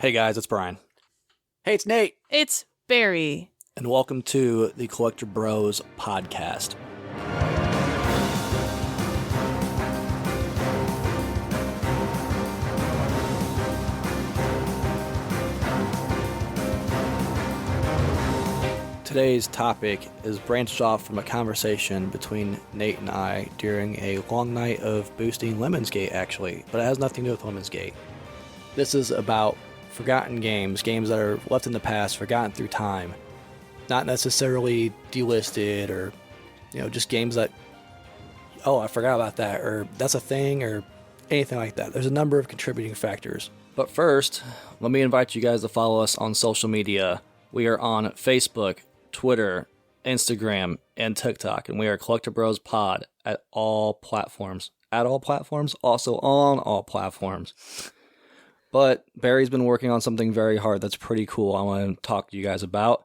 Hey guys, it's Brian. Hey, it's Nate. It's Barry. And welcome to the Collecti-Bros podcast. Today's topic is branched off from a conversation between Nate and I during a long night of boosting Lemonsgate, actually, but it has nothing to do with Lemonsgate. This is about forgotten games that are left in the past, forgotten through time, not necessarily delisted or, just games that, oh, I forgot about that, or that's a thing, or anything like that. There's a number of contributing factors. But first, let me invite you guys to follow us on social media. We are on Facebook, Twitter, Instagram, and TikTok, and we are Collecti-Bros Pod at all platforms. At all platforms? Also on all platforms. But Barry's been working on something very hard that's pretty cool I want to talk to you guys about.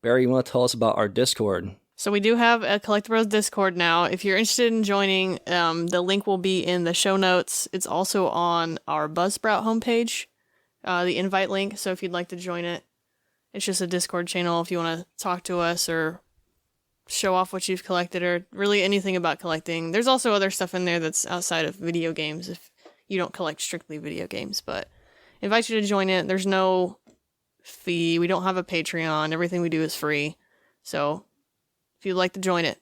Barry, you want to tell us about our Discord? So we do have a Collecti-Bros Discord now. If you're interested in joining, the link will be in the show notes. It's also on our Buzzsprout homepage, the invite link. So if you'd like to join it, it's just a Discord channel if you want to talk to us or show off what you've collected or really anything about collecting. There's also other stuff in there that's outside of video games if you don't collect strictly video games, but I invite you to join it. There's no fee. We don't have a Patreon. Everything we do is free. So if you'd like to join it,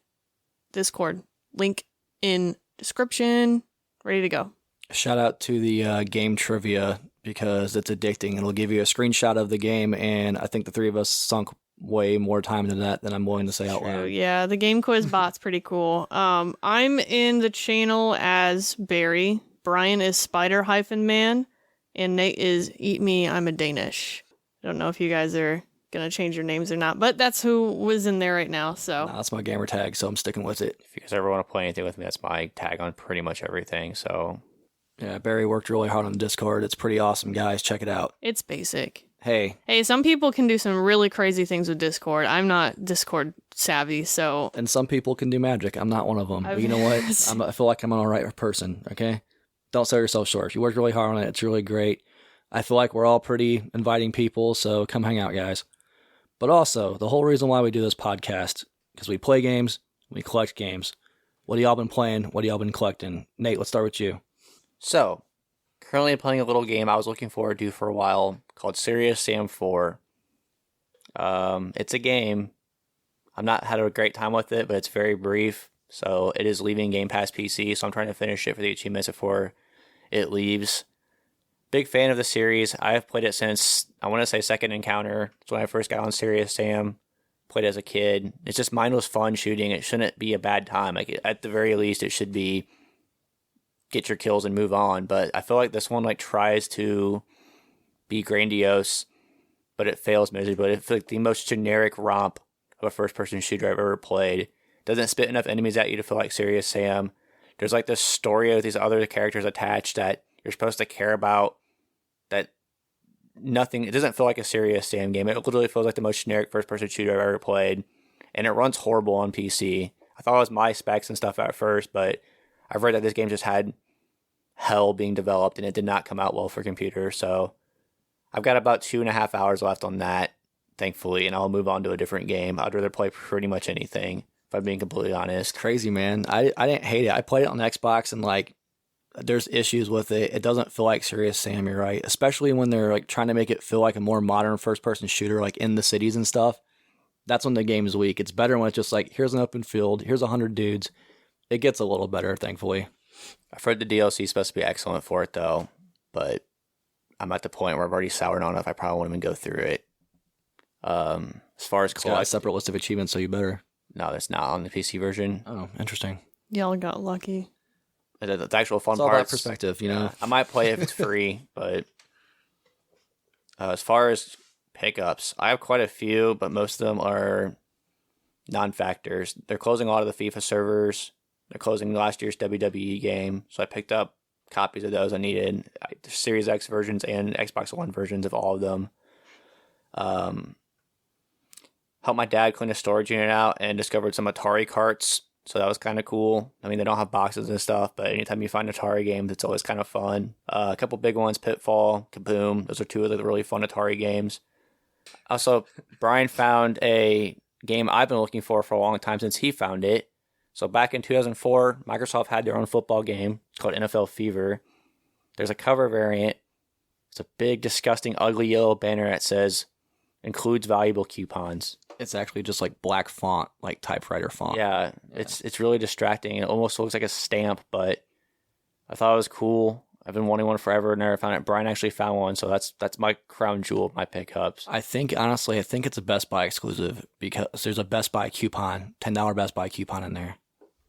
Discord, link in description, ready to go. Shout out to the game trivia because it's addicting. It'll give you a screenshot of the game, and I think the three of us sunk way more time into that than I'm willing to say out loud. Yeah, the game quiz bot's pretty cool. I'm in the channel as Barry. Brian is Spider-Man, and Nate is Eat Me, I'm a Danish. I don't know if you guys are going to change your names or not, but that's who was in there right now, so. Nah, that's my gamer tag, so I'm sticking with it. If you guys ever want to play anything with me, that's my tag on pretty much everything, so. Yeah, Barry worked really hard on Discord. It's pretty awesome, guys. Check it out. It's basic. Hey, some people can do some really crazy things with Discord. I'm not Discord savvy, so. And some people can do magic. I'm not one of them. But you know what? I feel like I'm an alright person, okay? Don't sell yourself short. If you work really hard on it, it's really great. I feel like we're all pretty inviting people, so come hang out, guys. But also, the whole reason why we do this podcast, because we play games, we collect games. What have y'all been playing? What have y'all been collecting? Nate, let's start with you. So, currently playing a little game I was looking forward to for a while called Serious Sam 4. It's a game. I've not had a great time with it, but it's very brief. So it is leaving Game Pass PC, so I'm trying to finish it for the achievements before it leaves. Big fan of the series. I have played it since, I want to say, Second Encounter. It's when I first got on Serious Sam. Played as a kid. It's just mindless fun shooting. It shouldn't be a bad time. Like, at the very least, it should be get your kills and move on. But I feel like this one tries to be grandiose, but it fails miserably. It's like the most generic romp of a first-person shooter I've ever played. Doesn't spit enough enemies at you to feel like Serious Sam. There's like this story of these other characters attached that you're supposed to care about. That nothing. It doesn't feel like a Serious Sam game. It literally feels like the most generic first-person shooter I've ever played, and it runs horrible on PC. I thought it was my specs and stuff at first, but I've read that this game just had hell being developed, and it did not come out well for computer. So I've got about 2.5 hours left on that, thankfully, and I'll move on to a different game. I'd rather play pretty much anything, if I'm being completely honest. Crazy, man. I didn't hate it. I played it on Xbox, and there's issues with it. It doesn't feel like Serious Sam, you're right. Especially when they're trying to make it feel like a more modern first-person shooter, in the cities and stuff. That's when the game's weak. It's better when it's just here's an open field, here's 100 dudes. It gets a little better, thankfully. I've heard the DLC is supposed to be excellent for it, though, but I'm at the point where I've already soured on it. I probably won't even go through it. As far as it's got a separate list of achievements, so you better. No, that's not on the PC version. Oh, interesting. Y'all got lucky. The actual fun it's all parts. about perspective, you know. I might play it if it's free, but as far as pickups, I have quite a few, but most of them are non-factors. They're closing a lot of the FIFA servers. They're closing last year's WWE game, so I picked up copies of those I needed. Series X versions and Xbox One versions of all of them. Helped my dad clean a storage unit out and discovered some Atari carts. so that was kind of cool. I mean, they don't have boxes and stuff, but anytime you find Atari games, it's always kind of fun. A couple big ones, Pitfall, Kaboom. Those are two of the really fun Atari games. Also, Brian found a game I've been looking for a long time since he found it. So back in 2004, Microsoft had their own football game. It's called NFL Fever. There's a cover variant. It's a big, disgusting, ugly yellow banner that says, includes valuable coupons. It's actually just like black font, like typewriter font. Yeah, it's really distracting. It almost looks like a stamp, but I thought it was cool. I've been wanting one forever, never found it. Brian actually found one, so that's my crown jewel of my pickups. I think it's a Best Buy exclusive because there's a Best Buy coupon, $10 Best Buy coupon in there.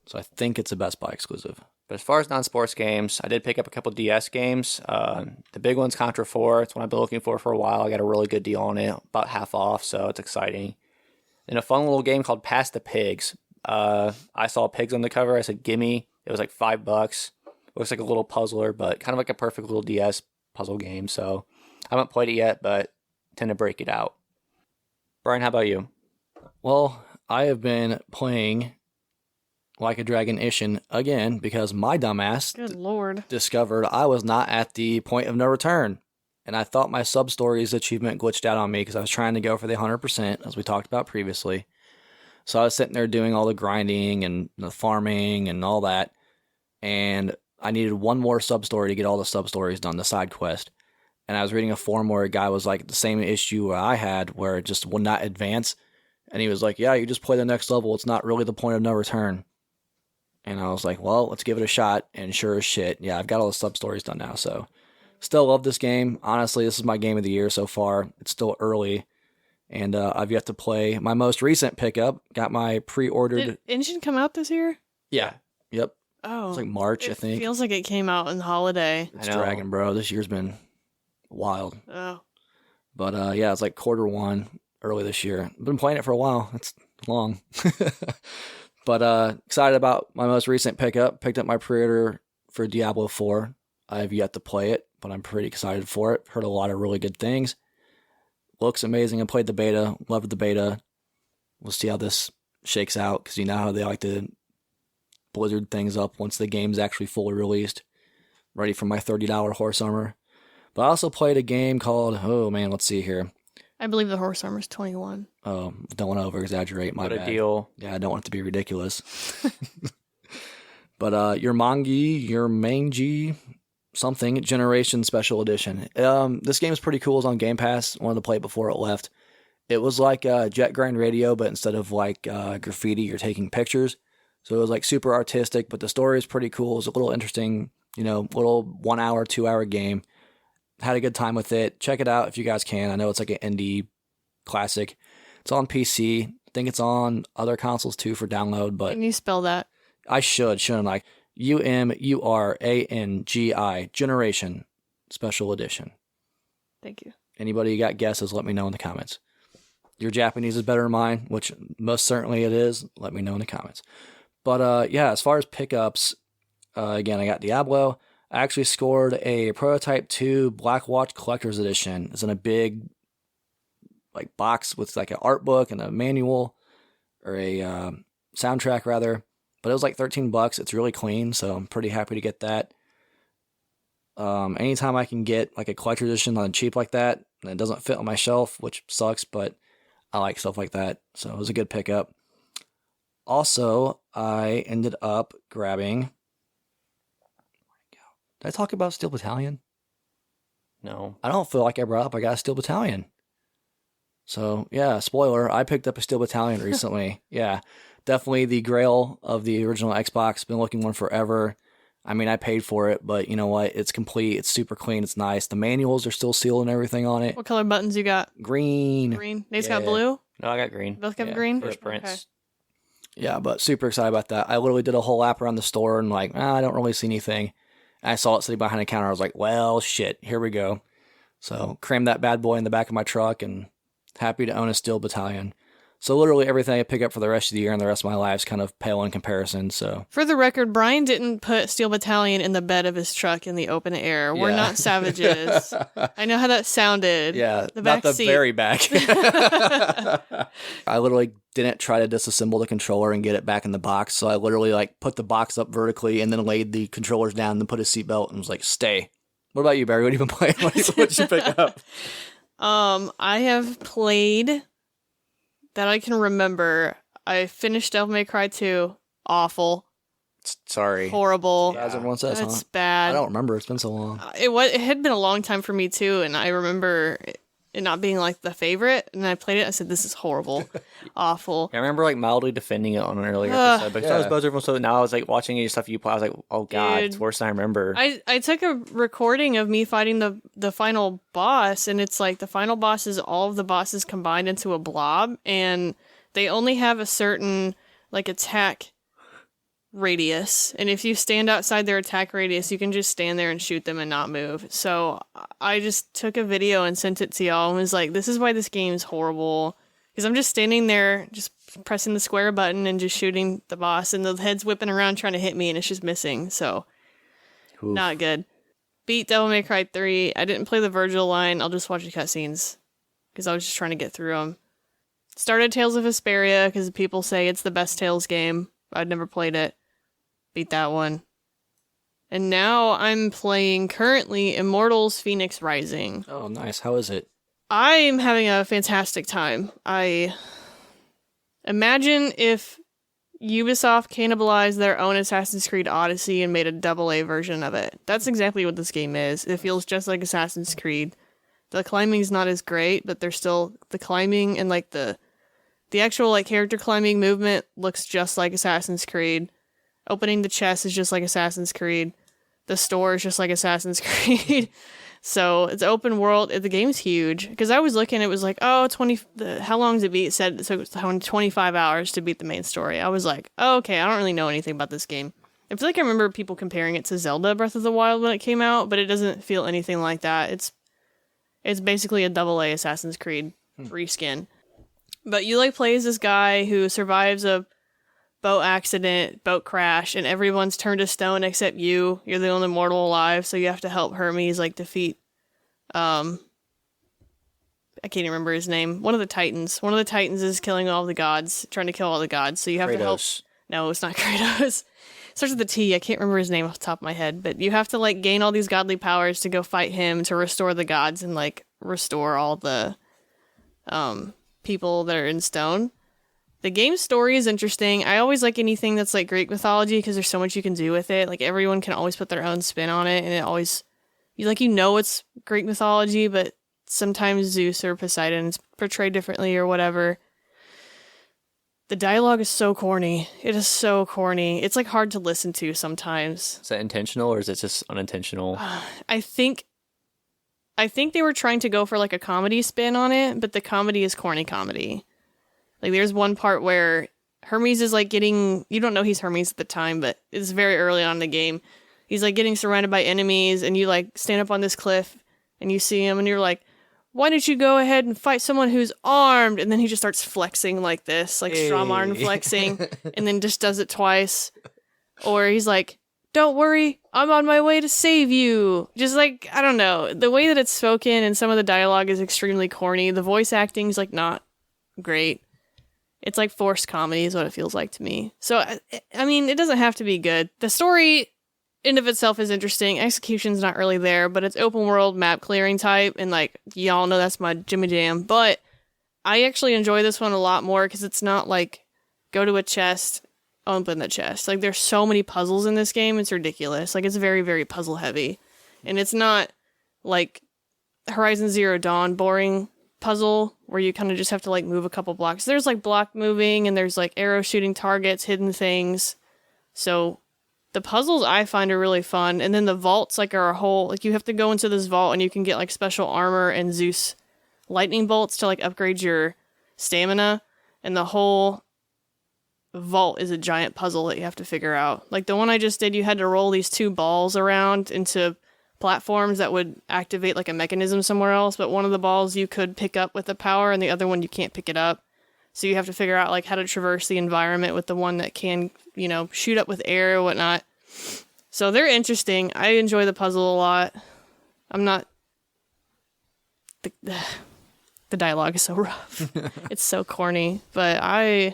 So I think it's a Best Buy exclusive. But as far as non-sports games, I did pick up a couple DS games. The big one's Contra 4. It's one I've been looking for a while. I got a really good deal on it, about half off, so it's exciting. And a fun little game called Pass the Pigs. I saw pigs on the cover. I said, gimme. It was like $5. Looks like a little puzzler, but kind of like a perfect little DS puzzle game. So I haven't played it yet, but tend to break it out. Brian, how about you? Well, I have been playing Like a Dragon Ishin again because my dumbass Good lord. discovered I was not at the point of no return. And I thought my sub-stories achievement glitched out on me because I was trying to go for the 100%, as we talked about previously. So I was sitting there doing all the grinding and the farming and all that. And I needed one more sub-story to get all the sub-stories done, the side quest. And I was reading a forum where a guy was like, the same issue I had, where it just would not advance. And he was like, yeah, you just play the next level. It's not really the point of no return. And I was like, well, let's give it a shot. And sure as shit, yeah, I've got all the sub-stories done now. So still love this game. Honestly, this is my game of the year so far. It's still early. And I've yet to play my most recent pickup. Got my pre-ordered. Did Engine come out this year? Yeah. Yep. Oh. It's like March, I think. It feels like it came out in holiday. It's dragging, bro. This year's been wild. Oh. But yeah, it's like Q1 early this year. I've been playing it for a while. It's long. But excited about my most recent pickup. Picked up my pre-order for Diablo 4. I have yet to play it, but I'm pretty excited for it. Heard a lot of really good things. Looks amazing. I played the beta. Loved the beta. We'll see how this shakes out because you know how they like to blizzard things up once the game's actually fully released. Ready for my $30 horse armor. But I also played a game called, let's see here. I believe the horse armor's 21. Oh, don't want to over-exaggerate, my What bad. a deal. Yeah, I don't want it to be ridiculous. But your Mangi, something, Generation Special Edition. This game is pretty cool. It's on Game Pass. Wanted to play it before it left. It was like Jet Grind Radio, but instead of like graffiti, you're taking pictures. So it was like super artistic, but the story is pretty cool. It was a little interesting, little 1 hour, 2 hour game. Had a good time with it. Check it out if you guys can. I know it's like an indie classic. It's on PC. I think it's on other consoles too for download, but Can you spell that? I shouldn't I? UMURANGI, Generation Special Edition. Thank you. Anybody got guesses, let me know in the comments. Your Japanese is better than mine, which most certainly it is. Let me know in the comments. But yeah, as far as pickups, again, I got Diablo. I actually scored a Prototype 2 Black Watch Collector's Edition. It's in a big like box with like an art book and a manual, or a soundtrack rather. But it was like $13. It's really clean, so I'm pretty happy to get that. Anytime I can get like a collector's edition on cheap like that, and it doesn't fit on my shelf, which sucks, but I like stuff like that. So it was a good pickup. Also, I ended up grabbing... Did I talk about Steel Battalion? No. I don't feel like I brought up I got a Steel Battalion. So, yeah, spoiler, I picked up a Steel Battalion recently. Yeah, definitely the grail of the original Xbox. Been looking one forever. I mean, I paid for it, but you know what? It's complete. It's super clean. It's nice. The manuals are still sealed and everything on it. What color buttons you got? Green. Green. Nate's Yeah. got blue? No, I got green. Both got Yeah, green? First Okay. prints. Yeah, but super excited about that. I literally did a whole lap around the store and like, I don't really see anything. I saw it sitting behind a counter. I was like, well, shit, here we go. So crammed that bad boy in the back of my truck and happy to own a Steel Battalion. So literally everything I pick up for the rest of the year and the rest of my life is kind of pale in comparison. So For the record, Brian didn't put Steel Battalion in the bed of his truck in the open air. We're Yeah. not savages. I know how that sounded. yeah, The not back the seat. very back. I literally didn't try to disassemble the controller and get it back in the box. So I literally like put the box up vertically and then laid the controllers down and then put a seatbelt and was like, stay. What about you, Barry? What have you been playing? What did you pick up? I have played that I can remember. I finished Devil May Cry 2. Awful. Sorry. Horrible. As everyone says, That's huh? bad. I don't remember. It's been so long. It had been a long time for me too, and I remember it not being like the favorite. And I played it. I said, "This is horrible, awful." I remember like mildly defending it on an earlier episode because I was Yeah. buzzed from so now I was like watching any stuff you play. I was like, oh god, Dude. it's worse than I remember. I took a recording of me fighting the final boss, and it's like the final boss is all of the bosses combined into a blob, and they only have a certain like attack radius, and if you stand outside their attack radius, you can just stand there and shoot them and not move. So I just took a video and sent it to y'all and was like, this is why this game is horrible, because I'm just standing there just pressing the square button and just shooting the boss, and the head's whipping around trying to hit me and it's just missing. So Oof. not good. Beat Devil May Cry 3. I didn't play the Virgil line. I'll just watch the cutscenes because I was just trying to get through them. Started Tales of Vesperia because people say it's the best Tales game. I'd never played it. Beat that one. And now I'm playing currently Immortals Phoenix Rising. Oh, nice. How is it? I'm having a fantastic time. I imagine if Ubisoft cannibalized their own Assassin's Creed Odyssey and made a AA version of it. That's exactly what this game is. It feels just like Assassin's Creed. The climbing's not as great, but there's still the climbing, and like the actual like character climbing movement looks just like Assassin's Creed. Opening the chest is just like Assassin's Creed. The store is just like Assassin's Creed. So it's open world. The game's huge. Because I was looking, it was like, oh, how long does it beat? It said it took 25 hours to beat the main story. I was like, oh, okay, I don't really know anything about this game. I feel like I remember people comparing it to Zelda Breath of the Wild when it came out, but it doesn't feel anything like that. It's basically a AA Assassin's Creed reskin. But you like play as this guy who survives a boat accident, boat crash, and everyone's turned to stone except you. You're the only mortal alive, so you have to help Hermes like defeat I can't even remember his name. One of the Titans. One of the Titans is killing all the gods, trying to kill all the gods. So you have to help. Kratos. No, it's not Kratos. It starts with a T. I can't remember his name off the top of my head, but you have to like gain all these godly powers to go fight him to restore the gods and like restore all the people that are in stone. The game's story is interesting. I always like anything that's like Greek mythology because there's so much you can do with it. Like everyone can always put their own spin on it, and it always it's Greek mythology, but sometimes Zeus or Poseidon is portrayed differently or whatever. The dialogue is so corny. It is so corny. It's like hard to listen to sometimes. Is that intentional or is it just unintentional? I think they were trying to go for like a comedy spin on it, but the comedy is corny comedy. Like there's one part where Hermes is like you don't know he's Hermes at the time, but it's very early on in the game. He's like getting surrounded by enemies, and you like stand up on this cliff and you see him and you're like, why don't you go ahead and fight someone who's armed? And then he just starts flexing like this, like strong arm flexing, and then just does it twice. Or he's like, don't worry, I'm on my way to save you. Just like, I don't know. The way that it's spoken and some of the dialogue is extremely corny. The voice acting is like not great. It's like forced comedy is what it feels like to me. So, I mean, it doesn't have to be good. The story in of itself is interesting. Execution's not really there, but it's open world map clearing type, and like, y'all know that's my Jimmy Jam. But I actually enjoy this one a lot more because it's not like go to a chest, open the chest. Like there's so many puzzles in this game, it's ridiculous. Like it's very, very puzzle heavy. And it's not like Horizon Zero Dawn boring puzzle where you kind of just have to like move a couple blocks. There's like block moving and there's like arrow shooting targets, hidden things. So the puzzles I find are really fun. And then the vaults like are a whole, like you have to go into this vault and you can get like special armor and Zeus lightning bolts to like upgrade your stamina. And the whole vault is a giant puzzle that you have to figure out. Like the one I just did, you had to roll these two balls around into platforms that would activate like a mechanism somewhere else, but one of the balls you could pick up with the power and the other one you can't pick it up. So you have to figure out like how to traverse the environment with the one that can, shoot up with air or whatnot. So they're interesting. I enjoy the puzzle a lot. I'm not... The dialogue is so rough. It's so corny. But I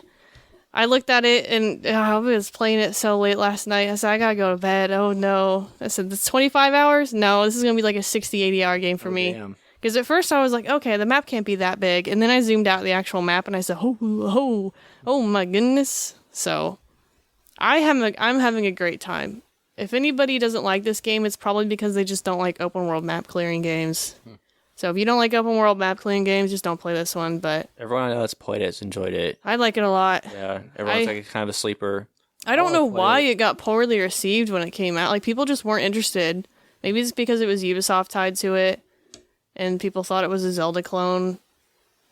looked at it and I was playing it so late last night. I said, I gotta go to bed. Oh no. I said, it's 25 hours? No, this is gonna be like a 60, 80 hour game for me. Because at first I was like, okay, the map can't be that big. And then I zoomed out the actual map and I said, oh my goodness. So I'm having a great time. If anybody doesn't like this game, it's probably because they just don't like open world map clearing games. So if you don't like open world map clearing games, just don't play this one. But everyone I know that's played it has enjoyed it. I like it a lot. Yeah, everyone's like kind of a sleeper. I don't know why it got poorly received when it came out. Like, people just weren't interested. Maybe it's because it was Ubisoft tied to it, and people thought it was a Zelda clone.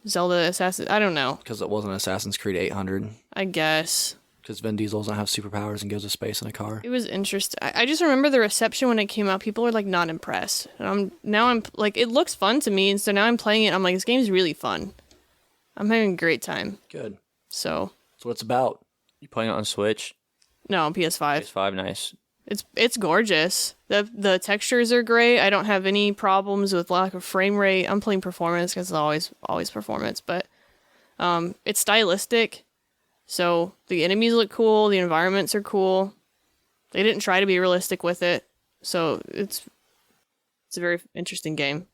Zelda Assassin... I don't know. Because it wasn't Assassin's Creed 800. I guess. Because Vin Diesel doesn't have superpowers and goes to space in a car. It was interesting. I just remember the reception when it came out. People were, like, not impressed. And I'm like, it looks fun to me, and so now I'm playing it. I'm like, this game's really fun. I'm having a great time. Good. So what it's about. You playing it on Switch? No, on PS5. PS5, nice. It's gorgeous. The textures are great. I don't have any problems with lack of frame rate. I'm playing performance because it's always performance, but it's stylistic. So the enemies look cool, the environments are cool. They didn't try to be realistic with it. So it's a very interesting game.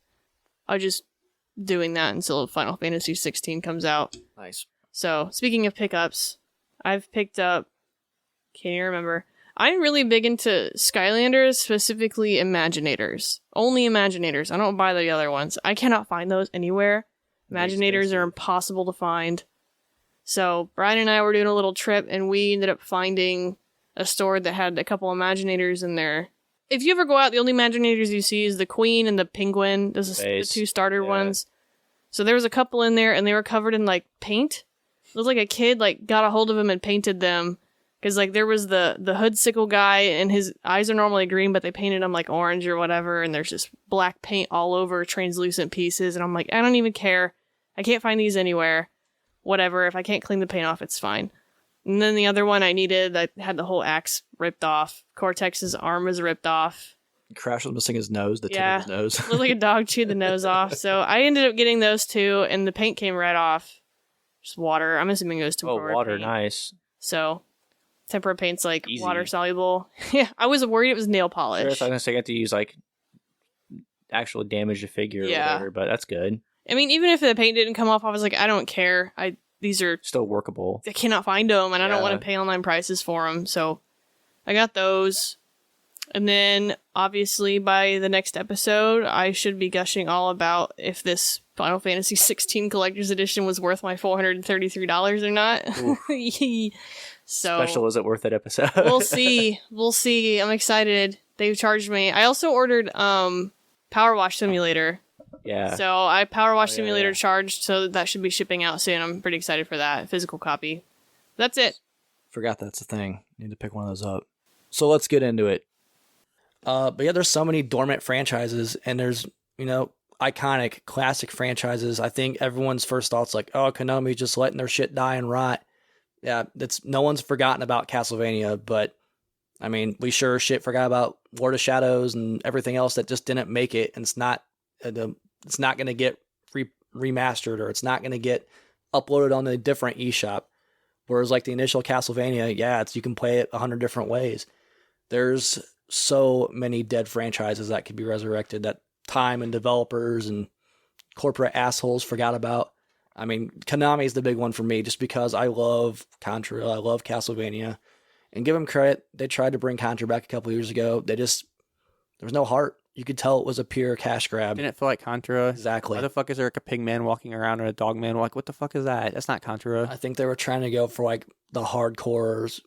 I'm just doing that until Final Fantasy 16 comes out. Nice. So, speaking of pickups, I've picked up, can't even remember. I'm really big into Skylanders, specifically Imaginators. Only Imaginators. I don't buy the other ones. I cannot find those anywhere. Imaginators are impossible to find. So, Brian and I were doing a little trip, and we ended up finding a store that had a couple Imaginators in there. If you ever go out, the only Imaginators you see is the Queen and the Penguin. Those are the two starter ones. So there was a couple in there, and they were covered in, like, paint. It was like a kid, like, got a hold of them and painted them. Because, like, there was the hoodsicle guy, and his eyes are normally green, but they painted him, like, orange or whatever, and there's just black paint all over translucent pieces, and I'm like, I don't even care. I can't find these anywhere. Whatever. If I can't clean the paint off, it's fine. And then the other one I needed, that had the whole axe ripped off. Cortex's arm was ripped off. Crash was missing his nose, the tip of his nose. Looked like a dog chewed the nose off. So I ended up getting those two, and the paint came right off. Just water. I'm assuming it was temporary water, paint. nice. So temporary paint's like Easy. water soluble. Yeah, I was worried it was nail polish. Sure, so I was gonna say I got to use like actual damage to figure or whatever, but that's good. I mean, even if the paint didn't come off, I was like, I don't care. These are still workable. I cannot find them, and I don't want to pay online prices for them. So I got those. And then, obviously, by the next episode, I should be gushing all about if this Final Fantasy 16 Collector's Edition was worth my $433 or not. So, special is it worth it episode? We'll see. We'll see. I'm excited. They've charged me. I also ordered Power Wash Simulator. Yeah. So I Power Wash Simulator charged, so that should be shipping out soon. I'm pretty excited for that. Physical copy. That's it. Forgot that's a thing. Need to pick one of those up. So let's get into it. But yeah, there's so many dormant franchises, and there's, iconic, classic franchises. I think everyone's first thought's like, oh, Konami just letting their shit die and rot. Yeah, no one's forgotten about Castlevania, but I mean, we sure as shit forgot about Lord of Shadows and everything else that just didn't make it, and it's not going to get remastered, or it's not going to get uploaded on a different eShop. Whereas like the initial Castlevania, you can play it 100 different ways. There's so many dead franchises that could be resurrected that time and developers and corporate assholes forgot about. I mean, Konami is the big one for me, just because I love Contra, I love Castlevania, and give them credit. They tried to bring Contra back a couple years ago. There was no heart. You could tell it was a pure cash grab. Didn't it feel like Contra? Exactly. Why the fuck is there like a pig man walking around or a dog man? Like, what the fuck is that? That's not Contra. I think they were trying to go for like the hardcores,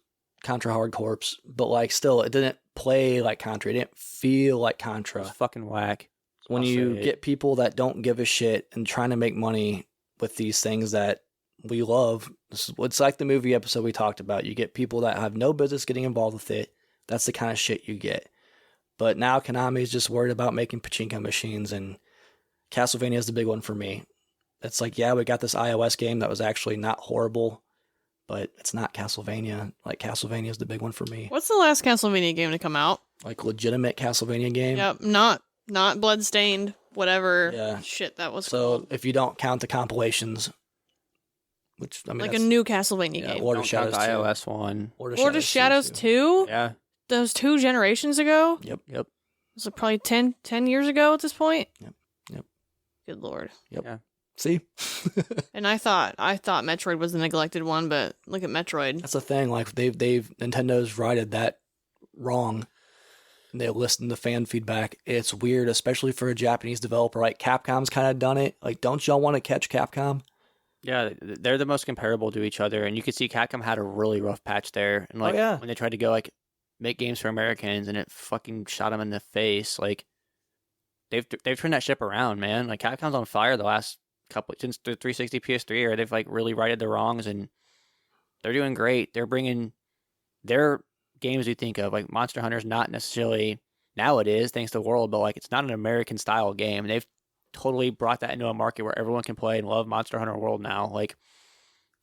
Contra hardcorps, but like still, it didn't play like Contra. It didn't feel like Contra. It's fucking whack. When you get people that don't give a shit and trying to make money with these things that we love, it's like the movie episode we talked about. You get people that have no business getting involved with it. That's the kind of shit you get. But now Konami is just worried about making pachinko machines, and Castlevania is the big one for me. It's like, yeah, we got this iOS game that was actually not horrible, but it's not Castlevania. Like, Castlevania is the big one for me. What's the last Castlevania game to come out? Like, legitimate Castlevania game. Yep, not Bloodstained, whatever Yeah. shit that was So called. if you don't count the compilations, which, I mean, Like a that's- new Castlevania yeah, game. Lord of Don't count Shadows the 2. iOS one. Lord of Shadows 2? Yeah. Those 2 generations ago? Yep. Was it probably 10 years ago at this point? Yep. Good lord. See? And I thought Metroid was the neglected one, but look at Metroid. That's the thing. Like, Nintendo's righted that wrong. And they listened to fan feedback. It's weird, especially for a Japanese developer. Like, Capcom's kind of done it. Like, don't y'all want to catch Capcom? Yeah, they're the most comparable to each other, and you could see Capcom had a really rough patch there. And like yeah. when they tried to go like make games for Americans, and it fucking shot them in the face. Like they've turned that ship around, man. Like Capcom's on fire the last couple since the 360 PS3 era. They've like really righted the wrongs, and they're doing great. They're bringing their games you think of like Monster Hunter's not necessarily now it is thanks to World, but like it's not an American style game. They've totally brought that into a market where everyone can play and love Monster Hunter World now. Like,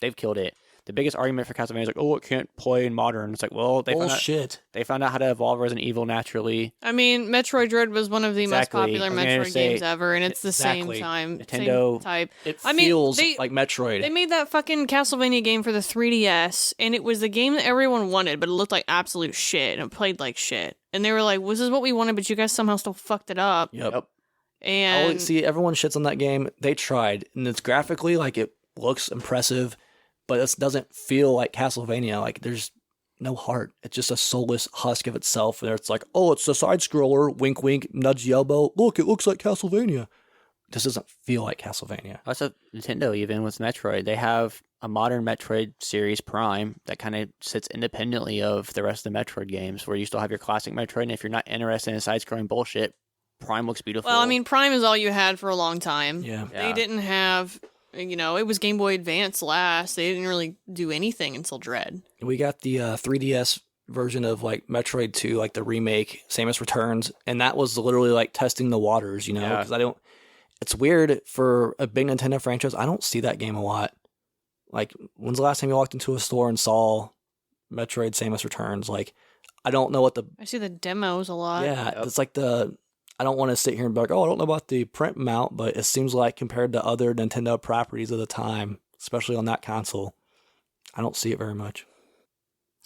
they've killed it. The biggest argument for Castlevania is like, oh, it can't play in modern. It's like, well, they found out how to evolve Resident Evil naturally. I mean, Metroid Dread was one of the most Exactly. popular I was gonna Metroid say, games ever, and it's the exactly. same time, Nintendo- same type. It I mean, feels they- like Metroid. They made that fucking Castlevania game for the 3DS, and it was the game that everyone wanted, but it looked like absolute shit, and it played like shit. And they were like, this is what we wanted, but you guys somehow still fucked it up. Yep. And See, everyone shits on that game. They tried, and it's graphically like it looks impressive, but it doesn't feel like Castlevania. Like there's no heart. It's just a soulless husk of itself. And it's like, oh, it's a side scroller. Wink, wink, nudge the elbow. Look, it looks like Castlevania. This doesn't feel like Castlevania. That's a Nintendo even with Metroid. They have a modern Metroid series Prime that kind of sits independently of the rest of the Metroid games, where you still have your classic Metroid. And if you're not interested in side-scrolling bullshit, Prime looks beautiful. well, I mean, Prime is all you had for a long time. Yeah. They didn't have, it was Game Boy Advance last. They didn't really do anything until Dread. We got the 3DS version of like Metroid 2, like the remake, Samus Returns, and that was literally like testing the waters, Yeah. because it's weird for a big Nintendo franchise. I don't see that game a lot. Like, when's the last time you walked into a store and saw Metroid Samus Returns? Like, I don't know what I see the demos a lot. yeah, it's like I don't want to sit here and be like, oh, I don't know about the print mount, but it seems like compared to other Nintendo properties of the time, especially on that console, I don't see it very much.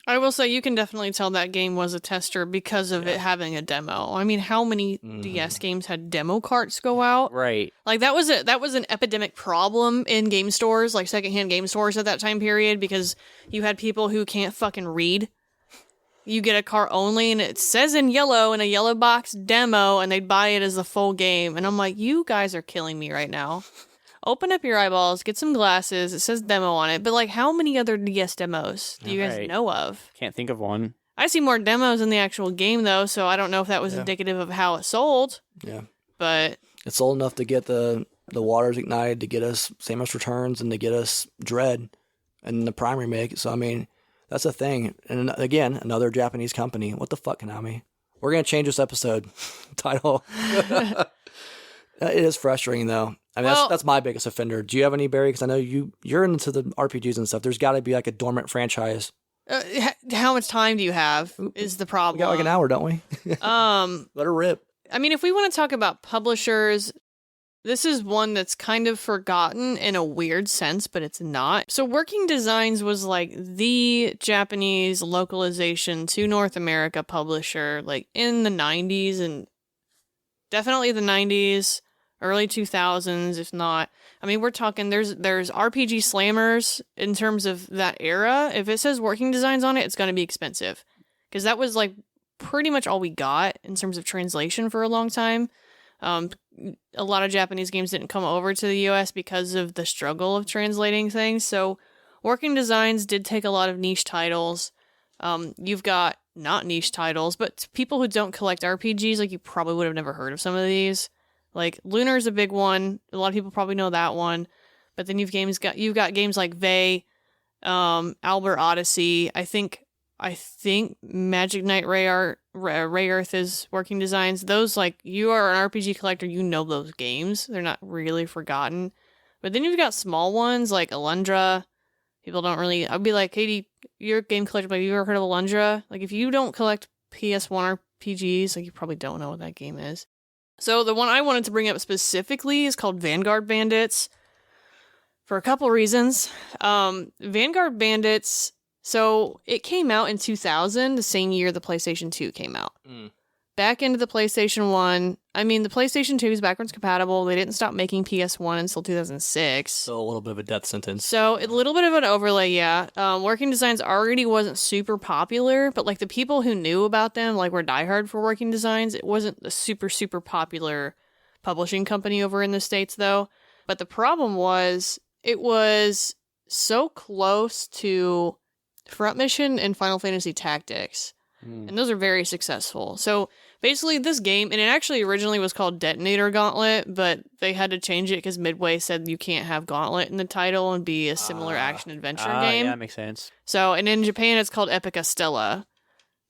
I will say you can definitely tell that game was a tester because of it having a demo. I mean, how many DS games had demo carts go out? right. Like that was an epidemic problem in game stores, like secondhand game stores at that time period, because you had people who can't fucking read. You get a cart only, and it says in yellow in a yellow box demo, and they'd buy it as the full game. And I'm like, you guys are killing me right now. Open up your eyeballs, get some glasses. It says demo on it, but like, how many other DS demos do you guys Right. know of? Can't think of one. I see more demos in the actual game though, so I don't know if that was indicative of how it sold. Yeah. But It's old enough to get the waters ignited, to get us Samus Returns, and to get us Dread and the Prime remake. So, I mean, that's the thing. And again, another Japanese company. What the fuck, Konami? We're going to change this episode title. It is frustrating, though. I mean, Well- that's my biggest offender. Do you have any, Barry? Because I know you're into the RPGs and stuff. There's got to be like a dormant franchise. how much time do you have is the We problem. got like an hour, don't we? Let her rip. I mean, if we want to talk about publishers, this is one that's kind of forgotten in a weird sense, but it's not. So Working Designs was like the Japanese localization to North America publisher, like in the 90s, and definitely the 90s, early 2000s, if not. I mean, we're talking, there's RPG slammers in terms of that era. If it says Working Designs on it, it's going to be expensive. Because that was like pretty much all we got in terms of translation for a long time. A lot of Japanese games didn't come over to the US because of the struggle of translating things. So Working Designs did take a lot of niche titles. You've got not niche titles, but people who don't collect RPGs, like you probably would have never heard of some of these. Like Lunar's a big one. A lot of people probably know that one. But then you've got games like Vey, Albert Odyssey. I think Magic Knight Rayearth is Working Designs. Those, like, you are an RPG collector, you know those games. They're not really forgotten. But then you've got small ones like Alundra. People don't really. I'd be like, Katie, you're a game collector. Have you ever heard of Alundra? Like, if you don't collect PS1 RPGs, like, you probably don't know what that game is. So the one I wanted to bring up specifically is called Vanguard Bandits for a couple reasons. Vanguard Bandits, so it came out in 2000, the same year the PlayStation 2 came out. Back into the PlayStation 1. I mean, the PlayStation 2 is backwards compatible. They didn't stop making PS1 until 2006. So a little bit of a death sentence. So a little bit of an overlay, yeah. Working Designs already wasn't super popular, but like the people who knew about them, like were diehard for Working Designs. It wasn't a super, super popular publishing company over in the States, though. But the problem was it was so close to Front Mission and Final Fantasy Tactics. And those are very successful. So basically this game, and it actually originally was called Detonator Gauntlet, but they had to change it because Midway said you can't have Gauntlet in the title and be a similar action-adventure game. Yeah, that makes sense. So, and in Japan it's called Epica Stella.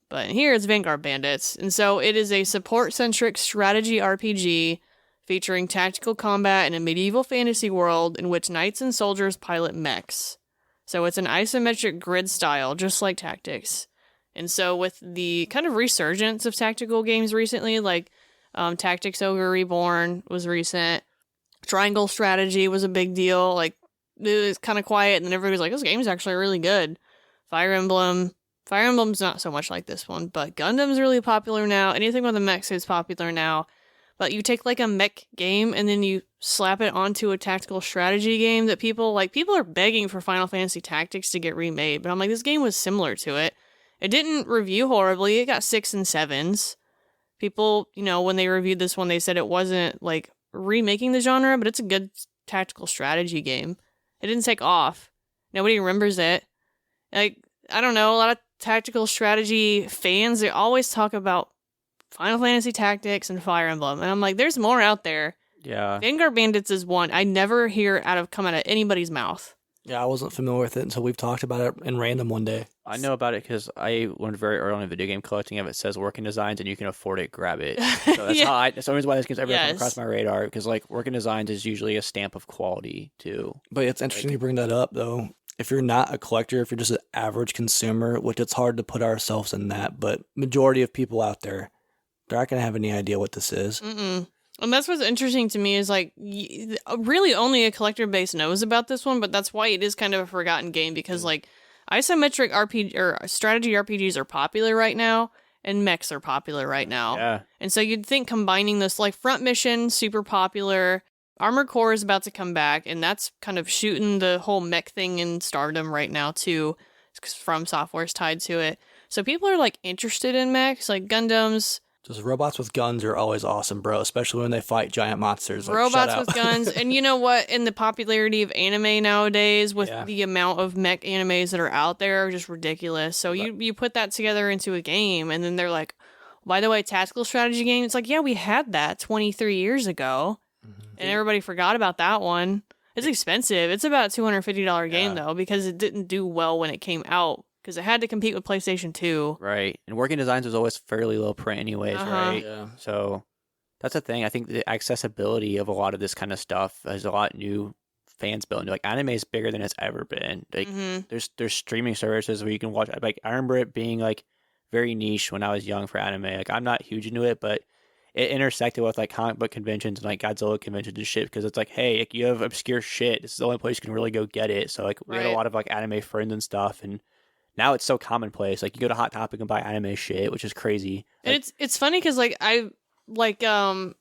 But here it's Vanguard Bandits. And so it is a support-centric strategy RPG featuring tactical combat in a medieval fantasy world in which knights and soldiers pilot mechs. So it's an isometric grid style, just like Tactics. And so with the kind of resurgence of tactical games recently, like Tactics Ogre Reborn was recent. Triangle Strategy was a big deal. Like, it was kind of quiet, and then everybody was like, this game's actually really good. Fire Emblem's not so much like this one, but Gundam's really popular now. Anything with a mech is popular now. But you take like a mech game and then you slap it onto a tactical strategy game that people are begging for Final Fantasy Tactics to get remade. But I'm like, this game was similar to it. It didn't review horribly. It got 6 and 7s. People, when they reviewed this one, they said it wasn't like remaking the genre, but it's a good tactical strategy game. It didn't take off. Nobody remembers it. Like, I don't know, a lot of tactical strategy fans, they always talk about Final Fantasy Tactics and Fire Emblem. And I'm like, there's more out there. Yeah. Vanguard Bandits is one I never hear come out of anybody's mouth. Yeah, I wasn't familiar with it until we've talked about it in random one day. I know about it because I learned very early on in video game collecting. If it says Working Designs and you can afford it, grab it. So that's that's the reason why this game's ever come across my radar, because like Working Designs is usually a stamp of quality too. But it's interesting you bring that up though. If you're not a collector, if you're just an average consumer, which it's hard to put ourselves in that, but majority of people out there, they're not going to have any idea what this is. Mm-mm. And that's what's interesting to me is like, really only a collector base knows about this one, but that's why it is kind of a forgotten game, because like isometric RPG or strategy RPGs are popular right now, and mechs are popular right now. Yeah. And so you'd think combining this, like Front Mission, super popular, Armored Core is about to come back, and that's kind of shooting the whole mech thing in stardom right now too, because From Software's tied to it. So people are like interested in mechs, like Gundams. Just robots with guns are always awesome, bro, especially when they fight giant monsters. Like, robots with guns. And you know what? In the popularity of anime nowadays, with the amount of mech animes that are out there, are just ridiculous. So you put that together into a game, and then they're like, by the way, tactical strategy game. It's like, yeah, we had that 23 years ago, and everybody forgot about that one. It's expensive. It's about a $250 game, though, because it didn't do well when it came out. Because it had to compete with PlayStation 2. Right. And Working Designs was always fairly low print anyways, right? Yeah. So that's the thing. I think the accessibility of a lot of this kind of stuff has a lot of new fans building. Like, anime is bigger than it's ever been. Like, there's streaming services where you can watch. Like, I remember it being like very niche when I was young for anime. Like, I'm not huge into it, but it intersected with like comic book conventions and like Godzilla conventions and shit, because it's like, hey, like, you have obscure shit. This is the only place you can really go get it. So like, we had a lot of like anime friends and stuff, and now it's so commonplace. Like, you go to Hot Topic and buy anime shit, which is crazy. And like, it's funny because like I can't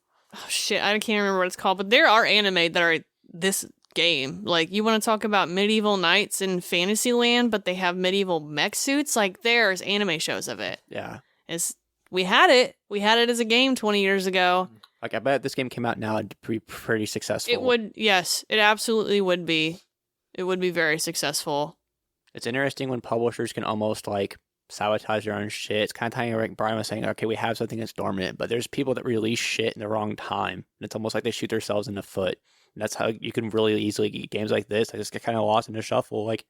remember what it's called, but there are anime that are this game. Like, you want to talk about medieval knights in Fantasyland, but they have medieval mech suits. Like, there's anime shows of it. Yeah. We had it as a game 20 years ago. Like, I bet if this game came out now, it'd be pretty successful. It would, yes, it absolutely would be. It would be very successful. It's interesting when publishers can almost like sabotage their own shit. It's kind of tying like Brian was saying, okay, we have something that's dormant, but there's people that release shit in the wrong time. And it's almost like they shoot themselves in the foot. And that's how you can really easily get games like this. I just get kind of lost in the shuffle. Like,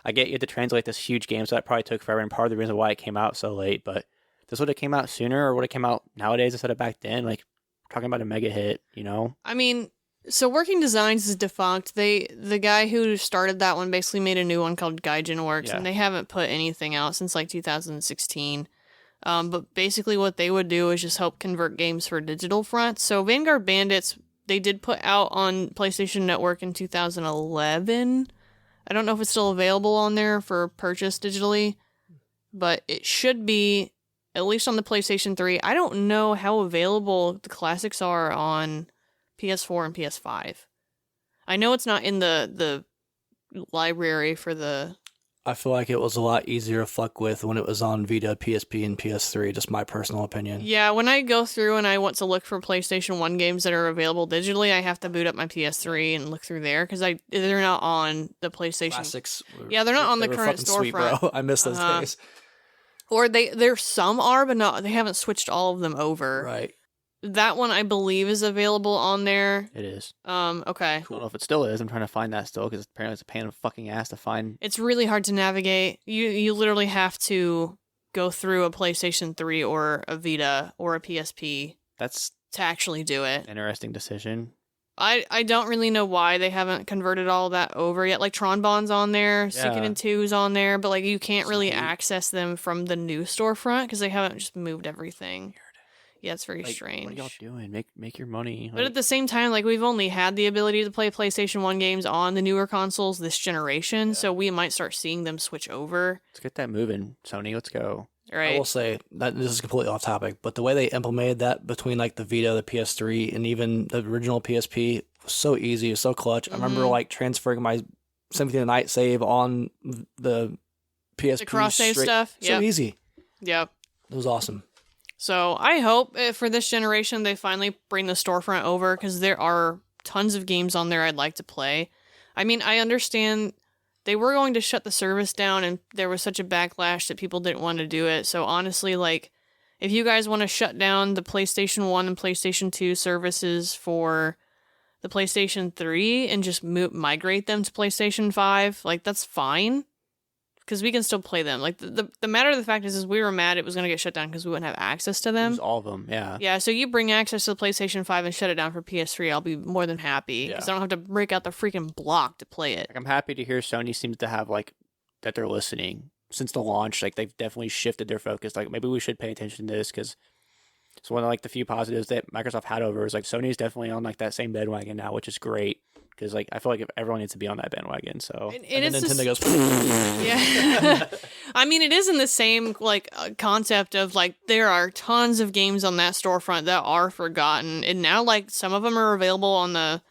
I get you had to translate this huge game, so that probably took forever, and part of the reason why it came out so late. But this would have came out sooner, or would have came out nowadays instead of back then. Like, talking about a mega hit, you know? I mean, So Working Designs is defunct. The guy who started that one basically made a new one called Gaijin Works, Yeah. and they haven't put anything out since like 2016. But basically what they would do is just help convert games for digital front. So Vanguard Bandits, they did put out on PlayStation Network in 2011. I don't know if it's still available on there for purchase digitally, but it should be at least on the PlayStation 3. I don't know how available the classics are on PS4 and PS5. I know it's not in the library for the... I feel like it was a lot easier to fuck with when it was on Vita, PSP, and PS3, just my personal opinion. Yeah, when I go through and I want to look for PlayStation 1 games that are available digitally, I have to boot up my PS3 and look through there because they're not on the PlayStation. Classics. Yeah, they're not on the were current fucking sweet, storefront. bro. I miss those Uh-huh. days. Or there's some are, but not. They haven't switched all of them over. Right. That one I believe is available on there. It is. Okay. I don't know if it still is. I'm trying to find that still because apparently it's a pain in the fucking ass to find. It's really hard to navigate. You literally have to go through a PlayStation 3 or a Vita or a PSP That's to actually do it. an interesting decision. I don't really know why they haven't converted all that over yet. Like Tron Bond's on there, Sinking in 2's on there, but like you can't really Sweet. access them from the new storefront because they haven't just moved everything. Yeah, it's very Like, strange. what are y'all doing? Make your money. But at the same time, like we've only had the ability to play PlayStation 1 games on the newer consoles this generation, so we might start seeing them switch over. Let's get that moving, Sony. Let's go. I Right? will say that this is completely off topic, but the way they implemented that between like the Vita, the PS3, and even the original PSP was so easy, it was so clutch. I remember like transferring my Symphony of the Night save on the PSP. The cross save straight- stuff. So easy. Yep. It was awesome. So I hope for this generation they finally bring the storefront over because there are tons of games on there I'd like to play. I mean, I understand they were going to shut the service down and there was such a backlash that people didn't want to do it. So honestly, like, if you guys want to shut down the PlayStation 1 and PlayStation 2 services for the PlayStation 3 and just migrate them to PlayStation 5, like, that's fine. Because we can still play them. Like, the matter of the fact is we were mad it was going to get shut down because we wouldn't have access to them. Use all of them. Yeah. Yeah, so you bring access to the PlayStation 5 and shut it down for PS3, I'll be more than happy. Because I don't have to break out the freaking block to play it. Like, I'm happy to hear Sony seems to have like that they're listening since the launch. Like they've definitely shifted their focus. Like maybe we should pay attention to this because it's one of like the few positives that Microsoft had over is like Sony's definitely on like that same bandwagon now, which is great because like I feel like everyone needs to be on that bandwagon. So And And then it's Nintendo just- goes. Yeah. I mean, it is in the same like concept of like there are tons of games on that storefront that are forgotten, and now like some of them are available on the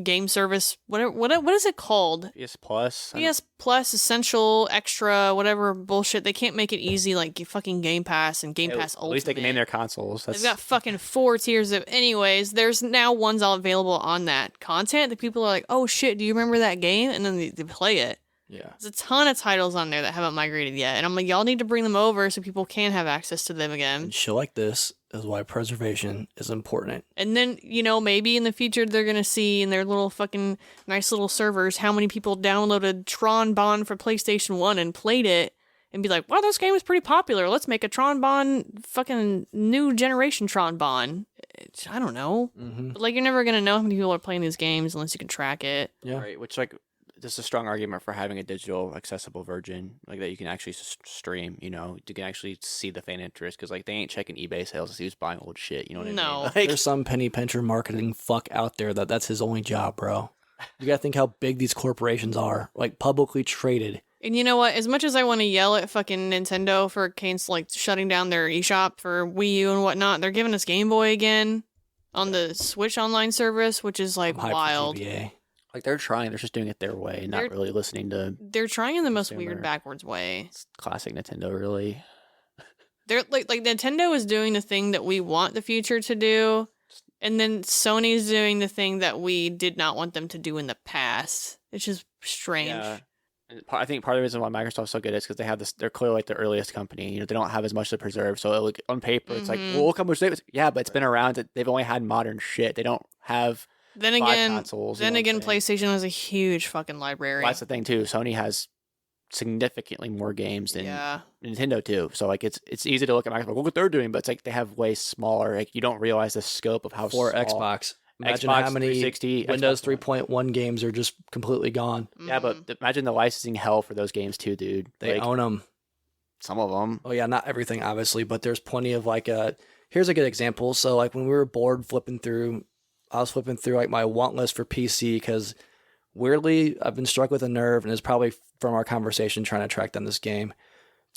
game service. What is it called? PS Plus. PS Plus, Essential, Extra, whatever bullshit. They can't make it easy like fucking Game Pass and Game Pass Ultimate. At least they can name their consoles. That's They've got fucking 4 tiers of. Anyways, there's now ones all available on that content that people are like, oh shit, do you remember that game? And then they play it. Yeah. There's a ton of titles on there that haven't migrated yet, and I'm like, y'all need to bring them over so people can have access to them again. And shit like this is why preservation is important. And then, you know, maybe in the future they're gonna see in their little fucking nice little servers how many people downloaded Tron Bond for PlayStation 1 and played it and be like, wow, this game is pretty popular. Let's make a Tron Bond fucking new generation Tron Bond. I don't know. Mm-hmm. But like, you're never gonna know how many people are playing these games unless you can track it. Yeah. right. Which like this is a strong argument for having a digital accessible version like that you can actually stream. You know, you can actually see the fan interest because like they ain't checking eBay sales to see who's buying old shit. You know what I No. mean? Like, There's some penny pincher marketing fuck out there that's his only job, bro. You gotta think how big these corporations are, like publicly traded. And you know what? As much as I want to yell at fucking Nintendo for like shutting down their eShop for Wii U and whatnot, they're giving us Game Boy again on the Switch online service, which is like I'm hyped for wild. GBA. like they're trying. They're just doing it their way, not They're- really listening to They're trying in the most Consumer. weird backwards way. classic Nintendo. Really. They're like Nintendo is doing the thing that we want the future to do, and then Sony's doing the thing that we did not want them to do in the past. It's just strange. Yeah. And I think part of the reason why Microsoft's so good is because they have this. They're clearly like the earliest company. You know, they don't have as much to preserve. So like on paper, it's like, Mhm. well, look how much they've. Yeah, but it's been around. They've only had modern shit. They don't have Then five again, consoles. you then know what again, I'm saying? PlayStation has a huge fucking library. Well, that's the thing too. Sony has significantly more games than Yeah. Nintendo too. So like it's easy to look at Microsoft. Look what they're doing, but it's like they have way smaller. Like you don't realize the scope of how For small. Xbox. Imagine Xbox how many 360, Windows Xbox One. 3.1 games are just completely gone. Yeah, but imagine the licensing hell for those games too, dude. They own them. Some of them. Oh yeah, not everything obviously, but there's plenty of like here's a good example. So like when we were bored I was flipping through like my want list for PC because weirdly I've been struck with a nerve, and it's probably from our conversation trying to track down this game.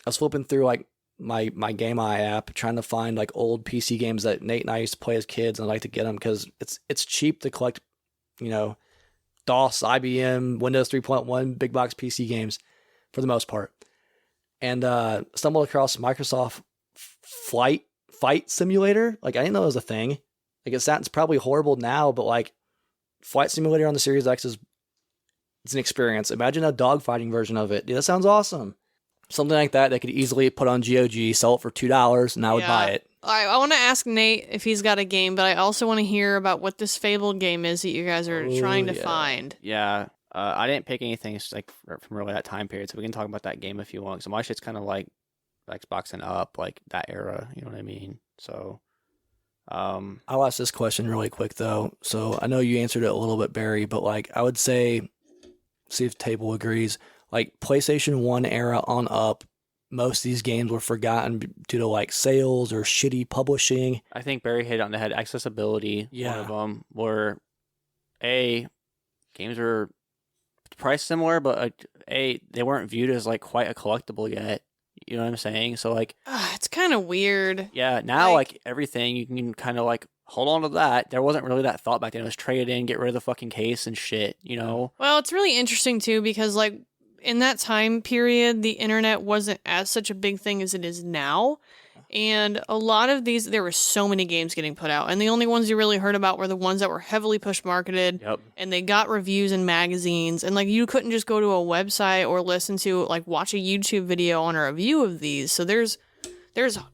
I was flipping through like my Game Eye app trying to find like old PC games that Nate and I used to play as kids, and I like to get them because it's cheap to collect, DOS, IBM, Windows 3.1 big box PC games for the most part. And stumbled across Microsoft Fight Simulator. Like I didn't know it was a thing. Like it's probably horrible now, but like Flight Simulator on the Series X it's an experience. Imagine a dogfighting version of it. Dude, that sounds awesome. Something like that they could easily put on GOG, sell it for $2, and I would buy it. I want to ask Nate if he's got a game, but I also want to hear about what this fabled game is that you guys are trying to find. Yeah. I didn't pick anything like from really that time period, so we can talk about that game if you want. So my shit's kind of like Xbox and up, like that era. You know what I mean? So, I'll ask this question really quick though. So I know you answered it a little bit, Barry, but like I would say, see if Table agrees. Like PlayStation 1 era on up, most of these games were forgotten due to like sales or shitty publishing. I think Barry hit on the head. Accessibility, one of them, where games were priced similar, but they weren't viewed as like quite a collectible yet. You know what I'm saying? So like, it's kind of weird. Yeah, now like everything you can kind of like hold on to that. There wasn't really that thought back then. It was trade it in, get rid of the fucking case and shit. Well, it's really interesting too because like in that time period, the internet wasn't as such a big thing as it is now. And a lot of these, there were so many games getting put out. And the only ones you really heard about were the ones that were heavily push marketed. Yep. And they got reviews in magazines. And like you couldn't just go to a website or listen to watch a YouTube video on a review of these. So there's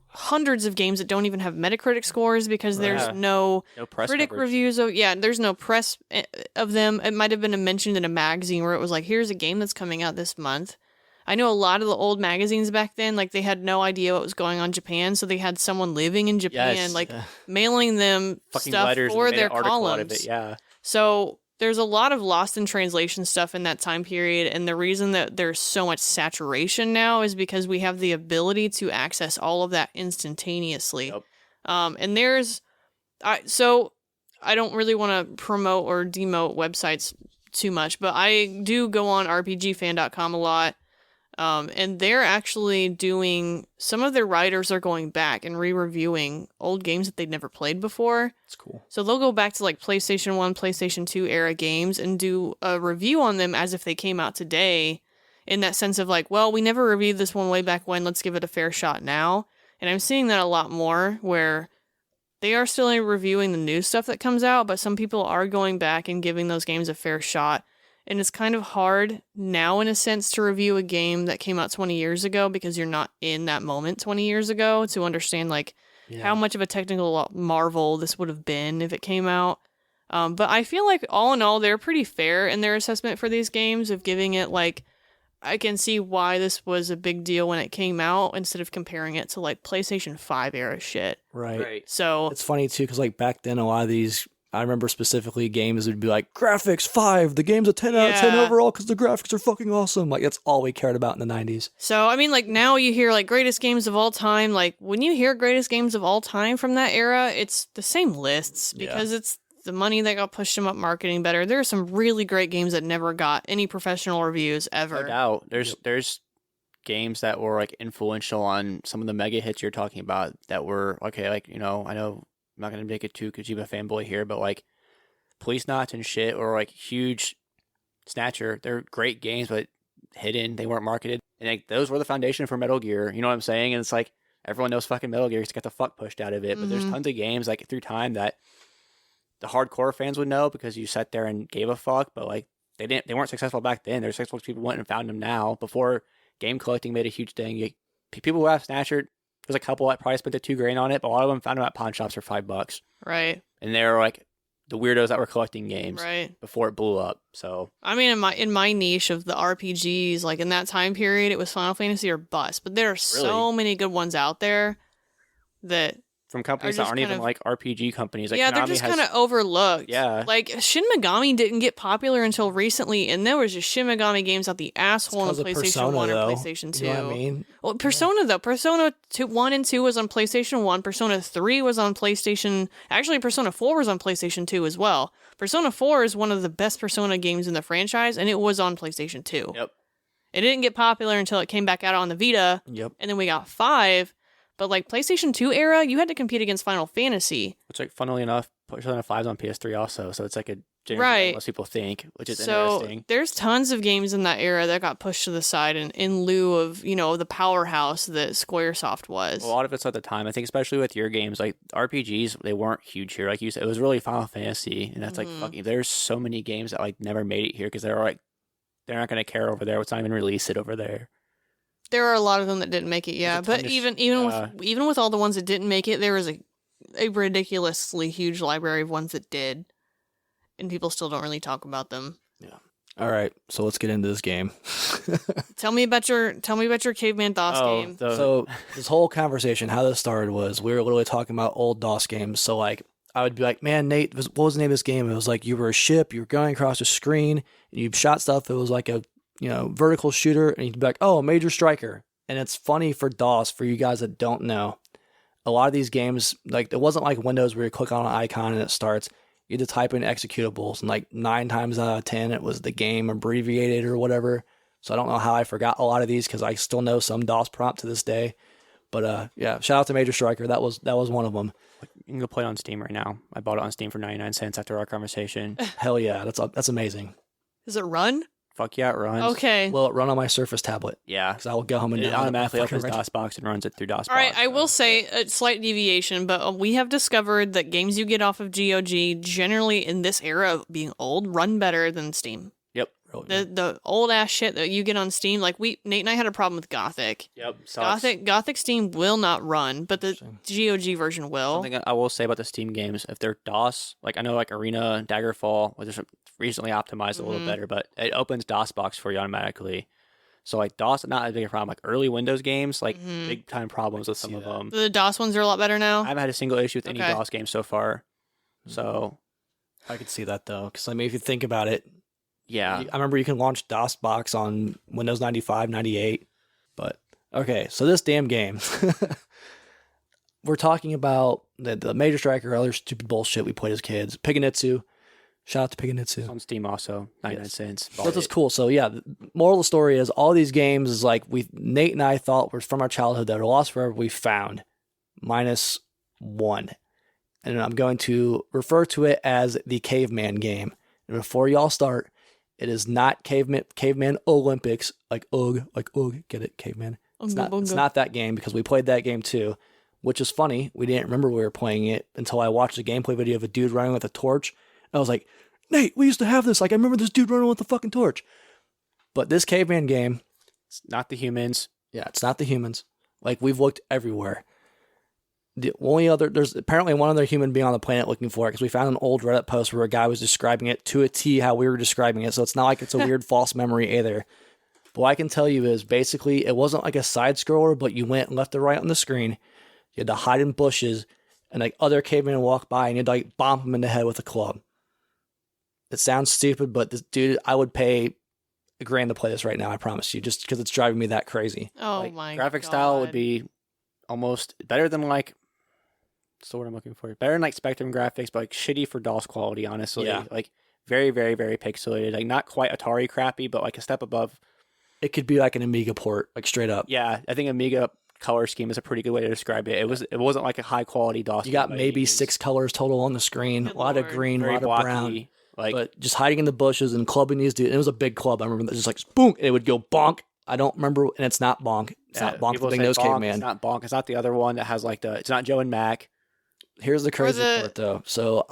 hundreds of games that don't even have Metacritic scores because there's no press critic coverage. reviews there's no press of them. It might have been mentioned in a magazine where it was like, here's a game that's coming out this month. I know a lot of the old magazines back then, like they had no idea what was going on in Japan, so they had someone living in Japan, mailing them fucking stuff letters for and made their an article columns. out of it, yeah. So there's a lot of lost in translation stuff in that time period, and the reason that there's so much saturation now is because we have the ability to access all of that instantaneously. Yep. And I don't really want to promote or demote websites too much, but I do go on RPGfan.com a lot. And they're actually some of their writers are going back and re-reviewing old games that they'd never played before. That's cool. So they'll go back to like PlayStation 1, PlayStation 2 era games and do a review on them as if they came out today, in that sense of like, well, we never reviewed this one way back when, let's give it a fair shot now. And I'm seeing that a lot more where they are still reviewing the new stuff that comes out, but some people are going back and giving those games a fair shot. And it's kind of hard now, in a sense, to review a game that came out 20 years ago because you're not in that moment 20 years ago to understand how much of a technical marvel this would have been if it came out. But I feel like all in all, they're pretty fair in their assessment for these games of giving it I can see why this was a big deal when it came out instead of comparing it to PlayStation 5 era shit. Right. So it's funny too because back then a lot of these. I remember specifically games would be like, graphics 5, the game's a 10 out of 10 overall because the graphics are fucking awesome. That's all we cared about in the 90s. So, I mean, now you hear greatest games of all time. When you hear greatest games of all time from that era, it's the same lists because it's the money that got pushed them up marketing better. There are some really great games that never got any professional reviews ever. No doubt. There's games that were influential on some of the mega hits you're talking about that were, I know I'm not going to make it too Kojima fanboy here, but Police Knots and shit or huge Snatcher, they're great games, but hidden, they weren't marketed. And those were the foundation for Metal Gear. You know what I'm saying? And it's everyone knows fucking Metal Gear because it got the fuck pushed out of it. But there's tons of games through time that the hardcore fans would know because you sat there and gave a fuck, but they weren't successful back then. They're successful because people went and found them now. Before game collecting made a huge thing, people who have Snatcher, there's a couple that probably spent the $2,000 on it, but a lot of them found them at pawn shops for $5. Right. And they're the weirdos that were collecting games before it blew up. So I mean, in my niche of the RPGs, in that time period, it was Final Fantasy or bust. But there are so many good ones out there that from companies that just aren't kind even of- like RPG companies. Like yeah, they're Konami just has- kind of overlooked. Yeah. Like Shin Megami didn't get popular until recently, and there was just Shin Megami games out the asshole on Because the of PlayStation Persona, 1 though. and PlayStation 2. You know what I mean? Well, Persona though, Persona 1 and 2 was on PlayStation 1. Persona 3 was on PlayStation. Actually, Persona 4 was on PlayStation 2 as well. Persona 4 is one of the best Persona games in the franchise, and it was on PlayStation 2. Yep. It didn't get popular until it came back out on the Vita, Yep. and then we got 5. But like PlayStation 2 era, you had to compete against Final Fantasy. Which, like, funnily enough, Persona 5's on PS3 also, so it's like a generation Right. that most people think, which is So interesting. there's tons of games in that era that got pushed to the side in lieu of, you know, the powerhouse that Squaresoft was. A lot of it's at the time. I think, especially with your games, like RPGs, they weren't huge here. Like you said, it was really Final Fantasy, and that's like fucking. There's so many games that like never made it here because they're like, they're not gonna care over there. It's not even release it over there. There are a lot of them that didn't make it, yeah. There's a ton But of even with all the ones that didn't make it, there was a ridiculously huge library of ones that did, and people still don't really talk about them. All right, so let's get into this game. Tell me about your caveman DOS game. So this whole conversation, how this started was we were literally talking about old DOS games. So like I would be like, man, Nate, what was the name of this game? It was like you were a ship, you were going across a screen, and you shot stuff. It was like a vertical shooter, and you'd be like, oh, Major Striker. And it's funny for DOS, for you guys that don't know, a lot of these games, like it wasn't like Windows where you click on an icon and it starts. You had to type in executables, and like 9 times out of 10, it was the game abbreviated or whatever. So I don't know how I forgot a lot of these because I still know some DOS prompt to this day. But yeah, shout out to Major Striker. That was one of them. You can go play it on Steam right now. I bought it on Steam for 99 cents after our conversation. Hell yeah, that's amazing. Does it run? Fuck yeah, it runs. Okay. Will it run on my Surface tablet? Yeah. Because I will go home and It download automatically fucking opens reg- DOSBox and runs it through DOSBox. All right, I will say a slight deviation, but we have discovered that games you get off of GOG, generally in this era of being old, run better than Steam. Yep. The old ass shit that you get on Steam, like Nate and I had a problem with Gothic. Yep. Sucks. Gothic Steam will not run, but the GOG version will. Something I will say about the Steam games, if they're DOS, like I know like Arena, Daggerfall, was just recently optimized a little better, but it opens DOSBox for you automatically. So like DOS, not a big problem. Like early Windows games, like big time problems with some of them. The DOS ones are a lot better I now. haven't had a single issue with any Okay. DOS game so far. So I could see that though, because I mean, if you think about it, yeah, I remember you can launch DOSBox on Windows 95, 98. But okay, so this damn game, we're talking about the Major Striker, other stupid bullshit we played as kids. Piganitsu, shout out to it's Piganitsu. on Steam also, 99 cents. So this is cool. So yeah, the moral of the story is all these games is like Nate and I thought were from our childhood that are lost forever. We found minus one, and I'm going to refer to it as the Caveman game. And before y'all start, it is not Caveman Olympics like ugh, get it, Caveman. It's not that game because we played that game too, which is funny. We didn't remember we were playing it until I watched a gameplay video of a dude running with a torch. I was like, Nate, we used to have this. Like, I remember this dude running with the fucking torch. But this Caveman game, It's not the humans. yeah, it's not the humans. Like, we've looked everywhere. The only there's apparently one other human being on the planet looking for it because we found an old Reddit post where a guy was describing it to a T how we were describing it. So it's not like it's a weird false memory either. But what I can tell you is basically it wasn't like a side scroller, but you went left or right on the screen. You had to hide in bushes and like other cavemen walk by and you'd like bomb them in the head with a club. It sounds stupid, but this dude, I would pay $1,000 to play this right now. I promise you, just because it's driving me that crazy. Oh Like, my graphic God. style would be almost better than like, what's the word I'm looking for? Better than like Spectrum graphics, but like shitty for DOS quality, honestly. Yeah. Like very, very, very pixelated. Like not quite Atari crappy, but like a step above. It could be like an Amiga port, like straight up. Yeah, I think Amiga color scheme is a pretty good way to describe it. It wasn't like a high quality DOS. You got game by maybe any 6 colors total on the screen, Good a lot of Lord. green, a very lot of blocky. brown. Like But just hiding in the bushes and clubbing these dudes. It was a big club. I remember that just like boom, and it would go bonk. I don't remember, and it's not bonk. It's not bonk people the big say nose bonk, caveman. It's not bonk. It's not the other one that has like the. It's not Joe and Mac. Here's the crazy the- part though. So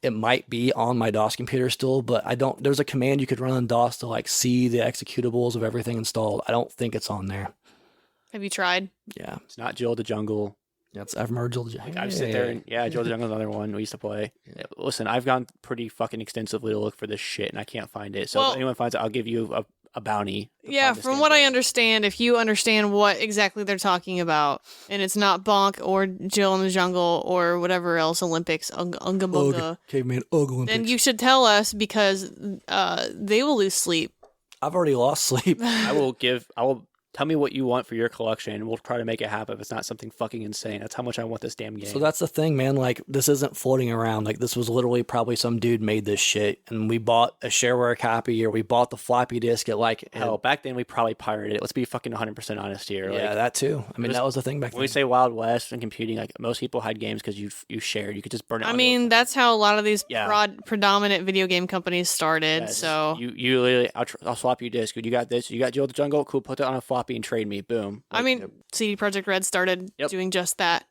it might be on my DOS computer still, but I don't. There's a command you could run on DOS to like see the executables of everything installed. I don't think it's on there. Have you tried? Yeah, It's not Jill the Jungle. I've merged. Like I sit there and Jill the Jungle is another one we used to play. Listen, I've gone pretty fucking extensively to look for this shit and I can't find it. So Well- if anyone finds it, I'll give you a bounty. Yeah, from what I understand, if you understand what exactly they're talking about, and it's not Bonk or Jill in the Jungle or whatever else Olympics, Unga Bunga, Caveman Olympics. then you should tell us because they will lose sleep. I've already lost sleep. I will tell me what you want for your collection. We'll try to make it happen if it's not something fucking insane. That's how much I want this damn game. So that's the thing, man. Like, this isn't floating around. Like, this was literally probably some dude made this shit, and we bought a shareware copy, or we bought the floppy disk at like hell. Back then, we probably pirated it. Let's be fucking 100% honest here. Yeah, that too. I mean, that was the thing back then. When we say Wild West and computing, like most people had games because you shared. You could just burn it. I mean, that's how a lot of these Yeah. predominant video game companies started. Yeah, so you literally, I'll swap you disk. You got this. You got Jill of the Jungle. Cool. Put that on a floppy and trade me. Boom. I mean, CD Projekt Red started Yep. doing just that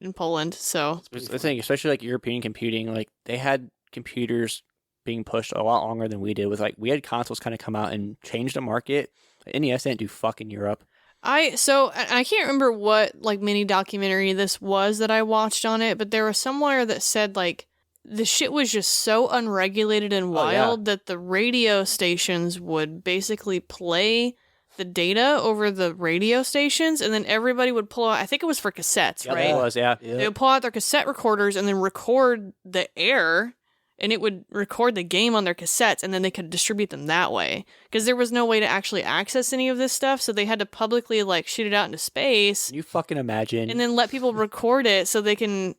in Poland. So The thing, especially like European computing, like they had computers being pushed a lot longer than we did. With like we had consoles kind of come out and change the market. NES didn't do fucking Europe. I can't remember what like mini documentary this was that I watched on it, but there was somewhere that said like the shit was just so unregulated and wild that the radio stations would basically play the data over the radio stations, and then everybody would pull out, I think it was for cassettes, Yeah, right? it was, yeah. They would pull out their cassette recorders and then record the air, and it would record the game on their cassettes, and then they could distribute them that way. Because there was no way to actually access any of this stuff, so they had to publicly like shoot it out into space. Can you fucking imagine? And then let people record it so they can,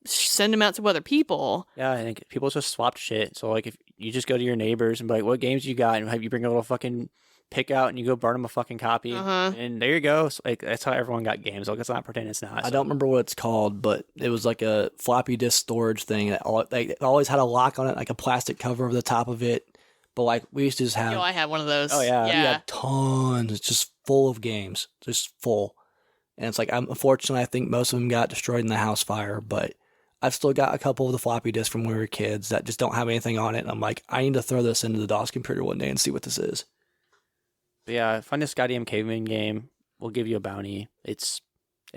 send them out to other people. Yeah, I think people just swapped shit. So like if you just go to your neighbors and be like, what games you got? And have you bring a little fucking pick out and you go burn them a fucking copy. And there you go. So, like that's how everyone got games. Like let's not pretend it's not. I don't remember what it's called, but it was like a floppy disk storage thing that it always had a lock on it, like a plastic cover over the top of it. But like we used to just have. Yo, I had one of those. Oh yeah, we had tons. It's just full of games, just full. And it's like unfortunately, I think most of them got destroyed in the house fire, but I've still got a couple of the floppy disks from when we were kids that just don't have anything on it. And I'm like, I need to throw this into the DOS computer one day and see what this is. But yeah, find this goddamn caveman game. We'll give you a bounty. It's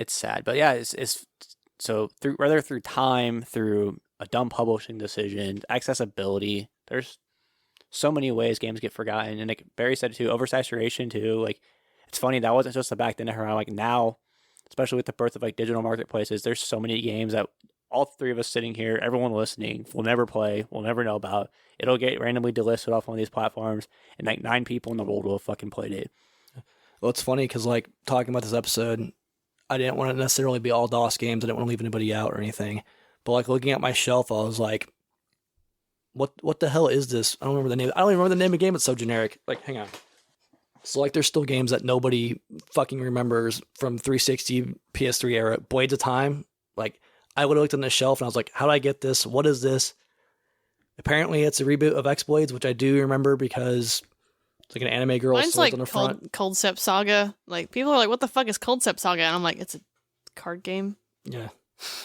sad, but yeah, it's so through time, through a dumb publishing decision, accessibility. There's so many ways games get forgotten, and like Barry said too, oversaturation too. Like it's funny that wasn't just a back then around. Like now, especially with the birth of like digital marketplaces, there's so many games that all three of us sitting here, everyone listening, will never play, will never know about. It'll get randomly delisted off one of these platforms, and like 9 people in the world will have fucking played it. Well, it's funny because like talking about this episode, I didn't want it to necessarily be all DOS games. I didn't want to leave anybody out or anything. But like looking at my shelf, I was like, what the hell is this? I don't remember the name. I don't even remember the name of the game. It's so generic. Like, hang on. So like there's still games that nobody fucking remembers from 360 PS3 era. Blades of Time. Like I would have looked on the shelf and I was like, how do I get this? What is this? Apparently it's a reboot of X-Blades, which I do remember because it's like an anime girl Mine's swords like on the front. Cold Step Saga. Like people are like, what the fuck is Cold Step Saga? And I'm like, it's a card game. Yeah.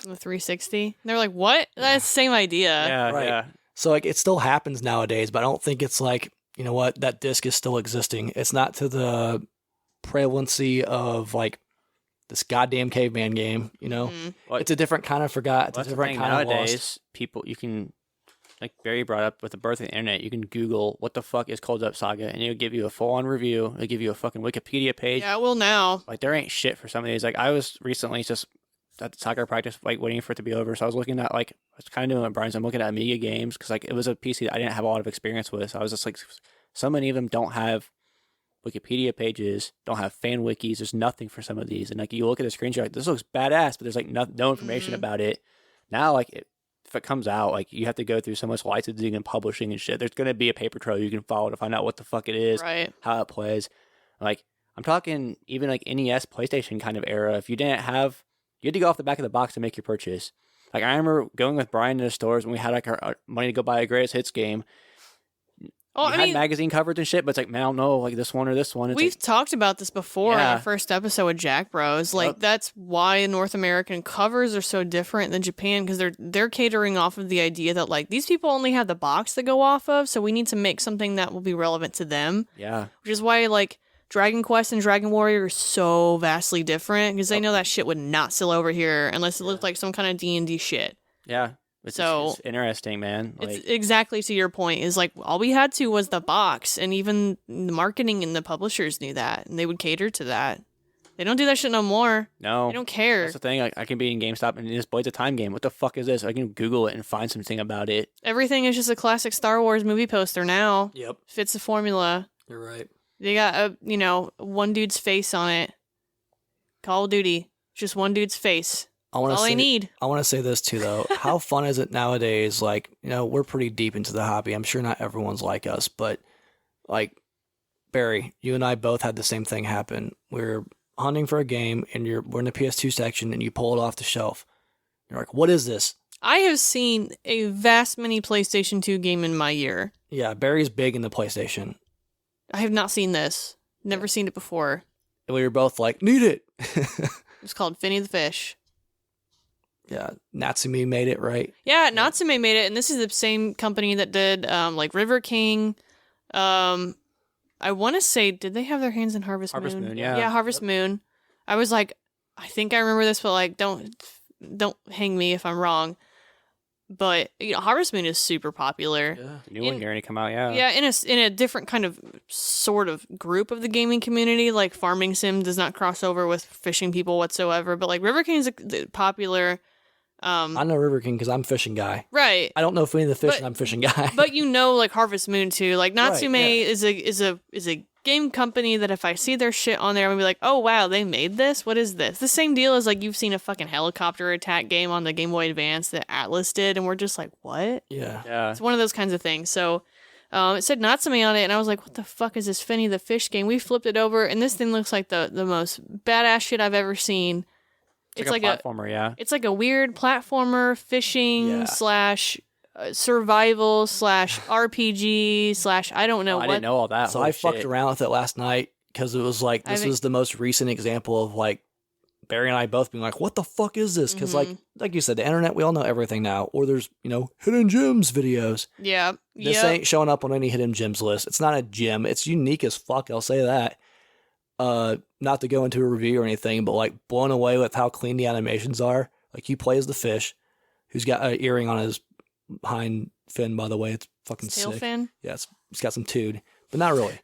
The 360. And they're like, what? That's the same idea. Yeah, Right. yeah. So like it still happens nowadays, but I don't think it's like, you know what, that disc is still existing. It's not to the prevalency of like this goddamn caveman game, you know? Mm-hmm. It's a different kind of forgot. It's Well, a different kind nowadays, of lost. people, you can, like Barry brought up, with the birth of the internet, you can Google what the fuck is Cold Up Saga, and it'll give you a full-on review. It'll give you a fucking Wikipedia page. Yeah, well now. Like, there ain't shit for some of these. Like, I was recently just at the soccer practice, like, waiting for it to be over, so I was looking at, like, I was kind of doing what Brian's, I'm looking at Amiga games, because, like, it was a PC that I didn't have a lot of experience with, so I was just, like, so many of them don't have Wikipedia pages, don't have fan wikis, there's nothing for some of these, and, like, you look at the screenshot, like, this looks badass, but there's, like, no information about it. Now, like, if it comes out, like, you have to go through so much licensing and publishing and shit. There's going to be a paper trail you can follow to find out what the fuck it is, Right. how it plays. Like, I'm talking even like NES, PlayStation kind of era. If you didn't have, you had to go off the back of the box to make your purchase. Like, I remember going with Brian to the stores when we had like our money to go buy a greatest hits game. Oh, We had magazine covers and shit, but it's like, man, I don't know, like this one or this one. It's We've like, talked about this before in Yeah. our first episode with Jack Bros. Like Yep. that's why North American covers are so different than Japan because they're catering off of the idea that like these people only have the box to go off of, so we need to make something that will be relevant to them. yeah. Which is why like Dragon Quest and Dragon Warrior are so vastly different because they know that shit would not sell over here unless it looked like some kind of D&D shit. Yeah. It's interesting, man. Like, it's exactly to your point, is like all we had to was the box, and even the marketing and the publishers knew that, and they would cater to that. They don't do that shit no more. no. They don't care. That's the thing. I can be in GameStop and just, boy, it's a time game. What the fuck is this? I can Google it and find something about it. Everything is just a classic Star Wars movie poster now. Yep, Fits the formula. you're right. They got one dude's face on it. Call of Duty, just one dude's face. That's all I need. I want to say this too, though. How fun is it nowadays? Like, we're pretty deep into the hobby. I'm sure not everyone's like us, but like Barry, you and I both had the same thing happen. We're hunting for a game, and we're in the PS2 section, and you pull it off the shelf. You're like, "What is this?" I have seen a vast many PlayStation 2 game in my year. Yeah, Barry's big in the PlayStation. I have not seen this. Never seen it before. And we were both like, "Need it." It's called Finny the Fish. Yeah, Natsumi made it, right? Yeah, Natsume made it, and this is the same company that did like River King. I want to say, did they have their hands in Harvest Moon? Harvest Moon, yeah. Yeah, Harvest Moon. I was like, I think I remember this, but like, don't hang me if I'm wrong. But Harvest Moon is super popular. Yeah. The new one going to come out, yeah. Yeah, in a different kind of sort of group of the gaming community. Like farming sim does not cross over with fishing people whatsoever. But like River King is popular. I know River King because I'm fishing guy. Right. I don't know if we need the fish, and I'm fishing guy. But like Harvest Moon too. Like Natsume Right, is a game company that if I see their shit on there, I'm gonna be like, oh wow, they made this? What is this? The same deal as like you've seen a fucking helicopter attack game on the Game Boy Advance that Atlas did, and we're just like, what? Yeah. It's one of those kinds of things. So it said Natsume on it, and I was like, what the fuck is this Finny the Fish game? We flipped it over, and this thing looks like the most badass shit I've ever seen. It's like a platformer, yeah. It's like a weird platformer fishing Yeah. / survival / RPG / I don't know I didn't know all that. So Holy I fucked shit. around with it last night because it was like, this was the most recent example of like Barry and I both being like, what the fuck is this? Because like you said, the internet, we all know everything now. Or there's, hidden gems videos. Yeah. This ain't showing up on any hidden gems list. It's not a gem. It's unique as fuck. I'll say that. Not to go into a review or anything, but like blown away with how clean the animations are. Like he plays the fish, who's got an earring on his hind fin. By the way, it's fucking Tail sick. fin? Yeah, it's got some tood, but not really.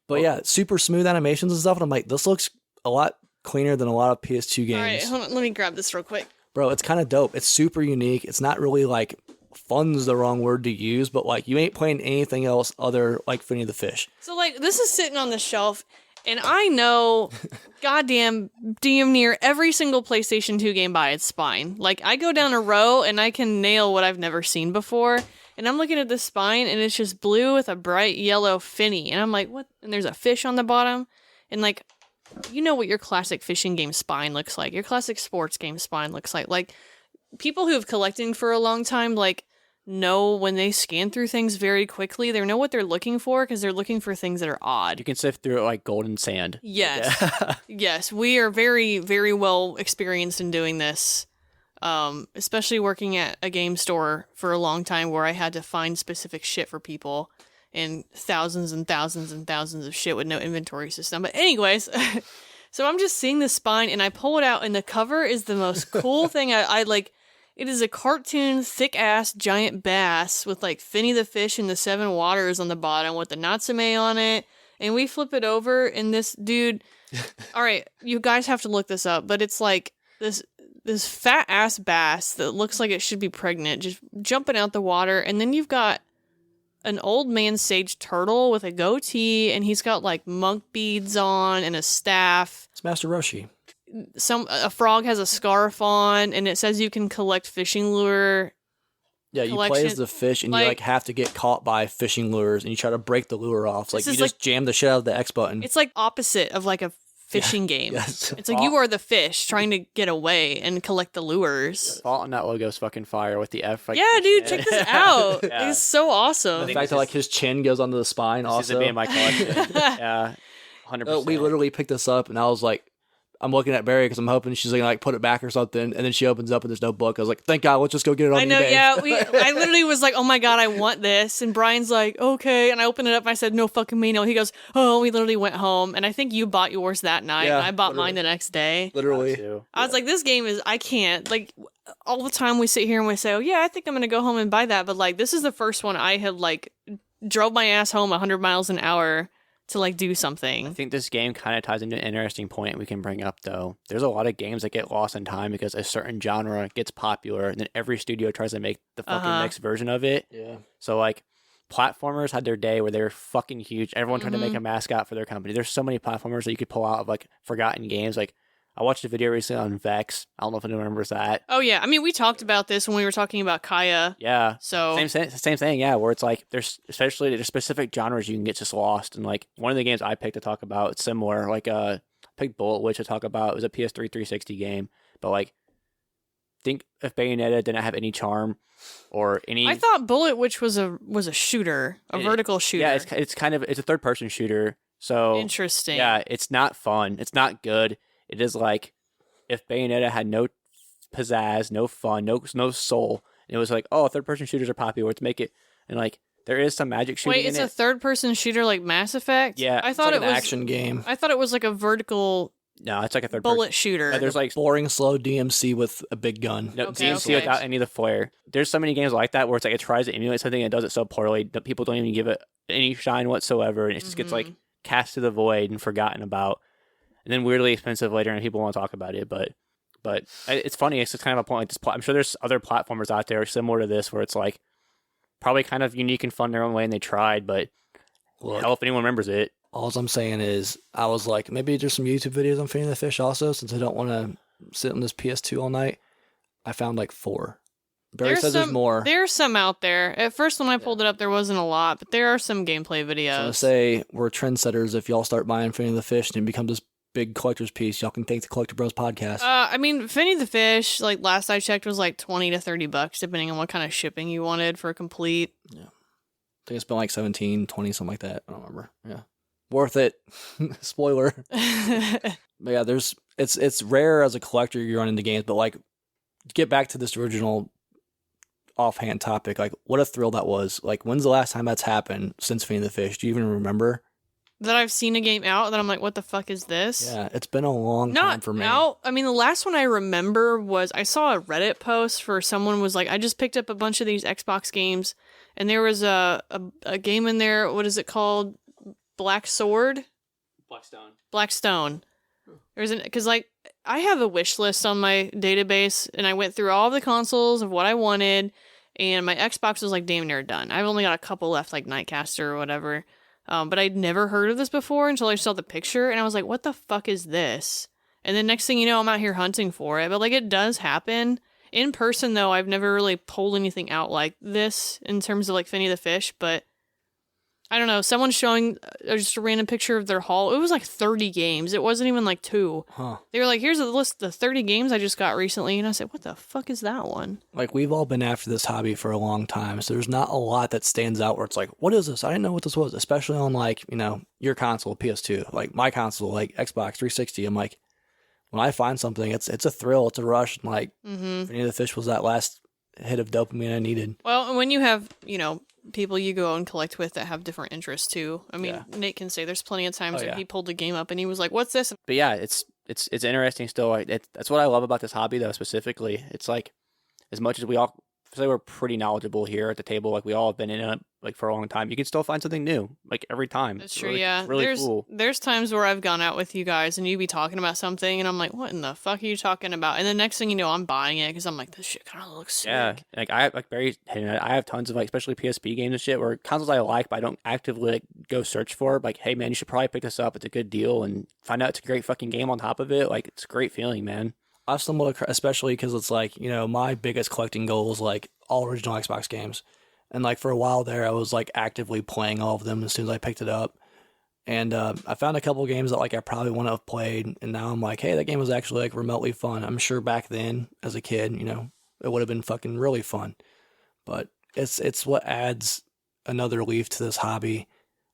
But yeah, super smooth animations and stuff. And I'm like, this looks a lot cleaner than a lot of PS2 games. All right, hold on. Let me grab this real quick. Bro, it's kind of dope. It's super unique. It's not really like fun's the wrong word to use, but like you ain't playing anything else other like Finny the Fish. So like this is sitting on the shelf, and I know damn near every single PlayStation 2 game by its spine. Like I go down a row and I can nail what I've never seen before. And I'm looking at the spine and it's just blue with a bright yellow finny. And I'm like, what? And there's a fish on the bottom. And like, you know what your classic fishing game spine looks like. Your classic sports game spine looks like. Like people who have collected for a long time, like know when they scan through things very quickly, they know what they're looking for because they're looking for things that are odd. You can sift through it like golden sand. Yes. Yes. We are very, very well experienced in doing this. Especially working at a game store for a long time where I had to find specific shit for people and thousands and thousands and thousands of shit with no inventory system. But anyways, so I'm just seeing the spine and I pull it out and the cover is the most cool thing I like. It is a cartoon, thick-ass giant bass with, like, Finny the Fish and the Seven Waters on the bottom with the Natsume on it. And we flip it over, and this dude... All right, you guys have to look this up, but it's, like, this fat-ass bass that looks like it should be pregnant, just jumping out the water. And then you've got an old man sage turtle with a goatee, and he's got, like, monk beads on and a staff. It's Master Roshi. A frog has a scarf on, and it says you can collect fishing lure. Yeah, you play as the fish, and you like have to get caught by fishing lures, and you try to break the lure off. Like you just jam the shit out of the X button. It's like opposite of like a fishing game. Yes. It's like you are the fish trying to get away and collect the lures. The font on that logo is fucking fire with the F. Like, yeah, dude, check this out. Yeah. It's so awesome. The fact that like his chin goes onto the spine this also. This is in my collection. Yeah, 100%. We literally picked this up, and I was like, I'm looking at Barry because I'm hoping she's gonna like put it back or something, and then she opens up and there's no book. I was like, thank God, let's just go get it on I know, eBay. yeah. I literally was like, oh my God, I want this, and Brian's like, okay, and I opened it up and I said, no fucking me, no. He goes, oh, we literally went home, and I think you bought yours that night, Yeah, and I bought literally. mine the next day. Literally. I was like, this game is, I can't, like, all the time we sit here and we say, oh yeah, I think I'm gonna go home and buy that, but like this is the first one I had like drove my ass home 100 miles an hour to like do something. I think this game kind of ties into an interesting point we can bring up, though. There's a lot of games that get lost in time because a certain genre gets popular, and then every studio tries to make the fucking next version of it. Yeah. So, like, platformers had their day where they were fucking huge. Everyone tried to make a mascot for their company. There's so many platformers that you could pull out of, like, forgotten games. Like, I watched a video recently on Vex. I don't know if anyone remembers that. Oh yeah, I mean we talked about this when we were talking about Kaya. Yeah. So Same thing, yeah, where it's like there's specific genres you can get just lost. And like one of the games I picked to talk about, it's similar. Like I picked Bullet Witch to talk about. It was a PS3 360 game. But like think if Bayonetta didn't have any charm or any I thought Bullet Witch was a shooter, a vertical shooter. Yeah, it's a third person shooter. So interesting. Yeah, it's not fun. It's not good. It is like if Bayonetta had no pizzazz, no fun, no soul. And it was like, oh, third-person shooters are popular. Let's make it. And like, there is some magic shooting. Wait, it's a third-person shooter like Mass Effect? Yeah, I thought It's like it was an action game. I thought it was like a vertical No, it's like a third bullet person. shooter. Yeah, there's like Boring, slow DMC with a big gun. no Okay, DMC okay. without any of the flair. There's so many games like that where it's like it tries to emulate something and it does it so poorly that people don't even give it any shine whatsoever, and it just gets like cast to the void and forgotten about, and then weirdly expensive later, and people want to talk about it. But it's funny. It's just kind of a point. Like this, I'm sure there's other platformers out there similar to this where it's like probably kind of unique and fun in their own way, and they tried, but Look, hell, if anyone remembers it. all I'm saying is I was like, maybe there's some YouTube videos on feeding the fish also, since I don't want to sit on this PS2 all night. I found like 4. Barry says there's more. There's some out there. At first, when I pulled it up, there wasn't a lot, but there are some gameplay videos. So I say we're trendsetters. If y'all start buying feeding the fish and it becomes this big collector's piece, y'all can thank the Collecti-Bros podcast. I mean, Finny the Fish, like last I checked, was like $20 to $30, depending on what kind of shipping you wanted for a complete. I think it's been like 17, 20, something like that. I don't remember. Yeah. Worth it. Spoiler. But yeah, it's rare as a collector you run into games, but like get back to this original offhand topic, like what a thrill that was. Like when's the last time that's happened since Feeding the Fish? Do you even remember? That I've seen a game out that I'm like, what the fuck is this? Yeah, it's been a long time for me. Out. I mean, the last one I remember was I saw a Reddit post for someone was like, I just picked up a bunch of these Xbox games, and there was a game in there. What is it called? Black Sword? Blackstone. There's because like I have a wish list on my database, and I went through all of the consoles of what I wanted, and my Xbox was like damn near done. I've only got a couple left, like Nightcaster or whatever. But I'd never heard of this before until I saw the picture, and I was like, what the fuck is this? And then next thing you know, I'm out here hunting for it. But like it does happen. In person though, I've never really pulled anything out like this in terms of like Finny the Fish, but I don't know, someone's showing just a random picture of their haul. It was like 30 games. It wasn't even like 2. Huh. They were like, here's a list of the 30 games I just got recently. And I said, what the fuck is that one? Like we've all been after this hobby for a long time, so there's not a lot that stands out where it's like, what is this? I didn't know what this was, especially on like, you know, your console, PS2, like my console, like Xbox 360. I'm like, when I find something, it's a thrill, it's a rush. And like, Finny the Fish was that last hit of dopamine I needed. Well, and when you have, you know, people you go and collect with that have different interests too. I mean, Yeah. Nate can say there's plenty of times Oh, that yeah. he pulled a game up and he was like, what's this? But yeah, it's interesting still. Like, that's what I love about this hobby, though, specifically. It's like, as much as we all say we're pretty knowledgeable here at the table, like we all have been in it like for a long time, you can still find something new, like every time. That's It's true, really, yeah. it's really cool. There's times where I've gone out with you guys and you be talking about something and I'm like, what in the fuck are you talking about? And the next thing you know, I'm buying it because I'm like, this shit kind of looks sick. Yeah, like I have tons of like especially PSP games and shit where consoles I like, but I don't actively like go search for. Like, hey man, you should probably pick this up. It's a good deal, and find out it's a great fucking game on top of it. Like, it's a great feeling, man. I stumbled across, especially because it's like, you know, my biggest collecting goal is like all original Xbox games. And like for a while there, I was like actively playing all of them as soon as I picked it up. And I found a couple games that like I probably wouldn't have played. And now I'm like, hey, that game was actually like remotely fun. I'm sure back then as a kid, you know, it would have been fucking really fun. But it's what adds another leaf to this hobby.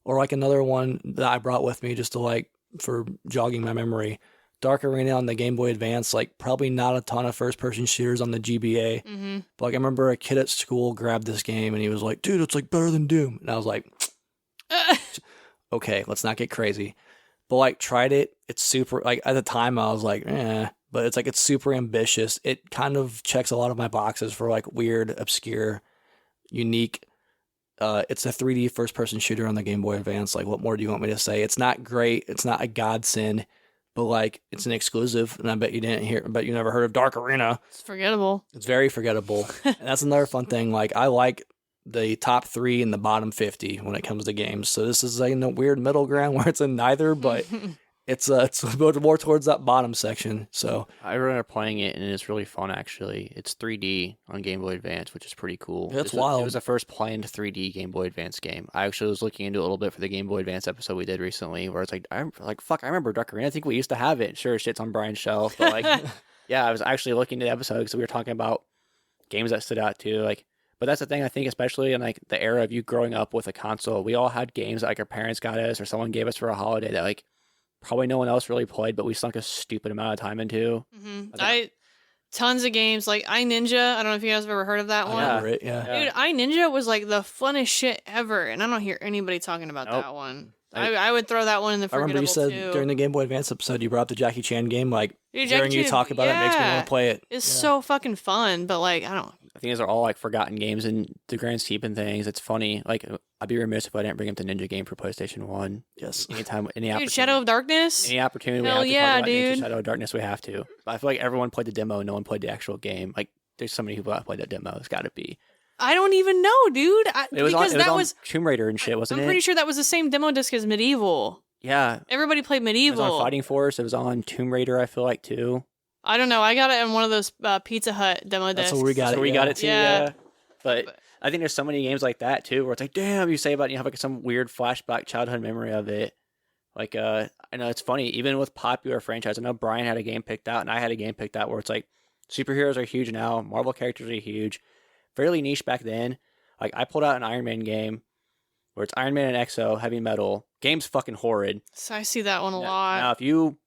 Or like another one that I brought with me just to like for jogging my memory. Dark Arena on the Game Boy Advance, like probably not a ton of first-person shooters on the GBA. Mm-hmm. But like I remember a kid at school grabbed this game and he was like, dude, it's like better than Doom. And I was like, okay, let's not get crazy. But like tried it. It's super, like at the time I was like, but it's like it's super ambitious. It kind of checks a lot of my boxes for like weird, obscure, unique. It's a 3D first-person shooter on the Game Boy Advance. Like, what more do you want me to say? It's not great. It's not a godsend, but like, it's an exclusive. And I bet you didn't hear. I bet you never heard of Dark Arena. It's forgettable. It's very forgettable. And that's another fun thing. Like, I like the top 3 and the bottom 50 when it comes to games. So this is like a weird middle ground where it's in neither, but it's more towards that bottom section. So I remember playing it, and it's really fun, actually. It's 3D on Game Boy Advance, which is pretty cool. That's wild. It was the first planned 3D Game Boy Advance game. I actually was looking into it a little bit for the Game Boy Advance episode we did recently, where it's like, fuck, I remember Dark Arena. I think we used to have it. Sure, shit's on Brian's shelf, but like, yeah, I was actually looking at the episode because we were talking about games that stood out too. Like, but that's the thing, I think, especially in like the era of you growing up with a console, we all had games that like our parents got us or someone gave us for a holiday that like probably no one else really played, but we sunk a stupid amount of time into. Tons of games like iNinja. I don't know if you guys have ever heard of that one. remember it, yeah. Dude, iNinja was like the funnest shit ever, and I don't hear anybody talking about that one. I would throw that one in the I forgettable remember you said too. during the Game Boy Advance episode, you brought up the Jackie Chan game. Like, Dude, hearing you talk about it makes me want to play it. It's so fucking fun, but like, I don't. I think these are all like forgotten games in the grand scheme of things. It's funny. Like, I'd be remiss if I didn't bring up the Ninja game for PlayStation 1. Yes. Anytime, any Dude, opportunity. Shadow of Darkness? Any opportunity Hell we have to talk about dude. Ninja Shadow of Darkness, we have to. But I feel like everyone played the demo, no one played the actual game. Like, there's so many people that played that demo. It's got to be. I don't even know, dude. It was on Tomb Raider and shit, wasn't it? I'm pretty sure that was the same demo disc as Medieval. Yeah. Everybody played It Medieval. was on Fighting Force. It was on Tomb Raider, I feel like, too. I don't know. I got it in one of those Pizza Hut demo discs. That's where we got That's it. where we got it, too, Yeah. But I think there's so many games like that, too, where it's like, damn, you say about it, you have like some weird flashback childhood memory of it. Like, I know it's funny, even with popular franchises. I know Brian had a game picked out, and I had a game picked out where it's like, superheroes are huge now, Marvel characters are huge, fairly niche back then. Like, I pulled out an Iron Man game where it's Iron Man and Exo, heavy metal. Game's fucking horrid. So I see that one a lot. Now, if you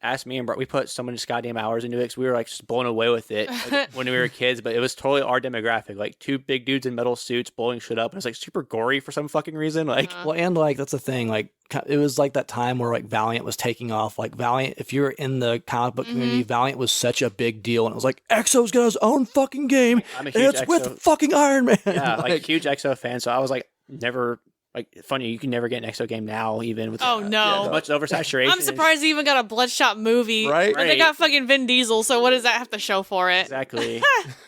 ask me and Brian, we put so many goddamn hours into it because we were like just blown away with it like, when we were kids, but it was totally our demographic. Like 2 big dudes in metal suits blowing shit up, and it's like super gory for some fucking reason. Like, Well, and like that's the thing. Like, it was like that time where like Valiant was taking off. Like Valiant, if you were in the comic book community, Valiant was such a big deal, and it was like Exo's got his own fucking game, I'm a and huge it's with fucking Iron Man. yeah, like huge Exo fan. So I was like, never. Like, funny, you can never get an Exo game now, even with Oh, no. as much oversaturation. I'm surprised they even got a Bloodshot movie. Right? But they got fucking Vin Diesel, so what does that have to show for it? Exactly.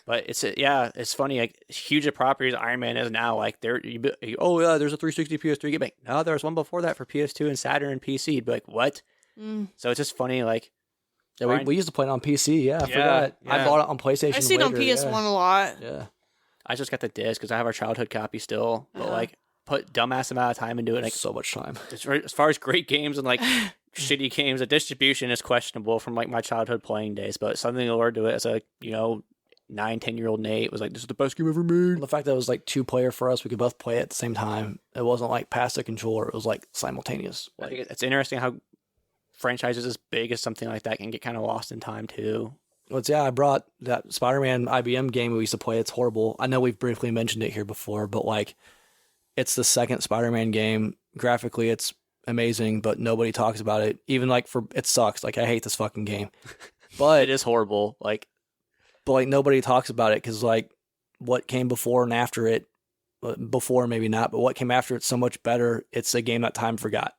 But it's funny. Like, as huge a property as Iron Man is now, like, there's a 360 PS3 game. Like, no, there was one before that for PS2 and Saturn and PC. You'd be like, what? So it's just funny, like. Yeah, we used to play it on PC. Yeah, I forgot. Yeah. I bought it on PlayStation. I see it on later, PS1 a lot. Yeah. I just got the disc because I have our childhood copy still. But, like, put dumbass amount of time into it. Like, So much time. as far as great games and like shitty games, the distribution is questionable from like my childhood playing days, but something lured to it as a 9-10-year-old Nate was like, this is the best game ever made. The fact that it was like 2-player for us, we could both play it at the same time. It wasn't like pass the controller. It was like simultaneous. I think it's interesting how franchises as big as something like that can get kind of lost in time too. I brought that Spider-Man IBM game we used to play. It's horrible. I know we've briefly mentioned it here before, but like, it's the second Spider-Man game. Graphically, it's amazing, but nobody talks about it. Even like it sucks. Like, I hate this fucking game. But It is horrible. Like, nobody talks about it because like what came before and after it, before maybe not, but what came after it's so much better. It's a game that time forgot.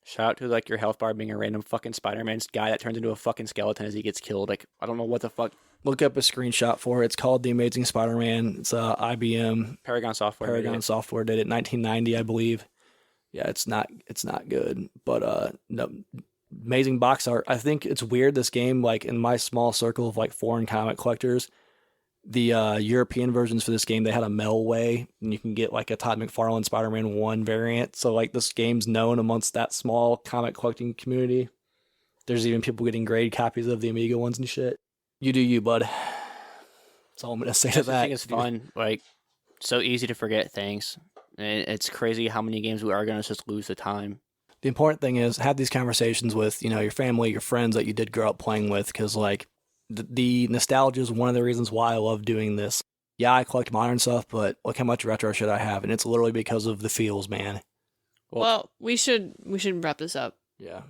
shout out to like your health bar being a random fucking Spider-Man guy that turns into a fucking skeleton as he gets killed. Like, I don't know what the fuck. Look up a screenshot for it. It's called The Amazing Spider-Man. It's IBM Paragon Software did it 1990, I believe. Yeah, it's not good, but no, amazing box art. I think it's weird this game, like in my small circle of like foreign comic collectors, the European versions for this game, they had a mail way, and you can get like a Todd McFarlane Spider-Man 1 variant. So like this game's known amongst that small comic collecting community. There's even people getting grade copies of the Amiga ones and shit. You do you, bud. That's all I'm gonna say to that. I think it's fun. Like, so easy to forget things. And it's crazy how many games we are going to just lose the time. The important thing is have these conversations with, your family, your friends that you did grow up playing with, because like the nostalgia is one of the reasons why I love doing this. Yeah, I collect modern stuff, but look how much retro shit I have, and it's literally because of the feels, man. Well, we should wrap this up. Yeah.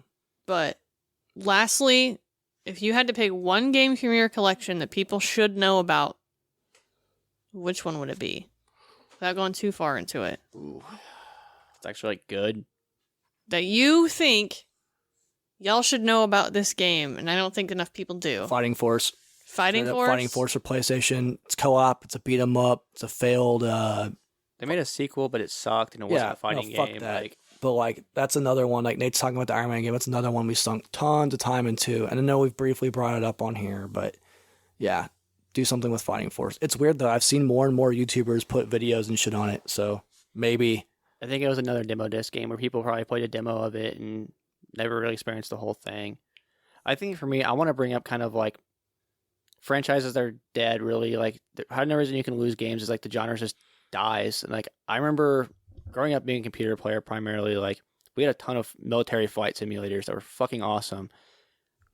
But lastly, if you had to pick one game from your collection that people should know about, which one would it be? Without going too far into it. Ooh. It's actually like good. That you think y'all should know about this game, and I don't think enough people do. Fighting Force. Fighting Force? Fighting Force for PlayStation. It's co-op. It's a beat 'em up. It's a failed. They made a sequel, but it sucked, and it wasn't a fighting fuck game. that. Like, But like that's another one. Like Nate's talking about the Iron Man game. That's another one we sunk tons of time into. And I know we've briefly brought it up on here, but yeah, do something with Fighting Force. It's weird though. I've seen more and more YouTubers put videos and shit on it. So maybe. I think it was another demo disc game where people probably played a demo of it and never really experienced the whole thing. I think for me, I want to bring up kind of like franchises that are dead. Really, like another reason you can lose games is like the genre just dies. And like I remember growing up being a computer player primarily, like we had a ton of military flight simulators that were fucking awesome.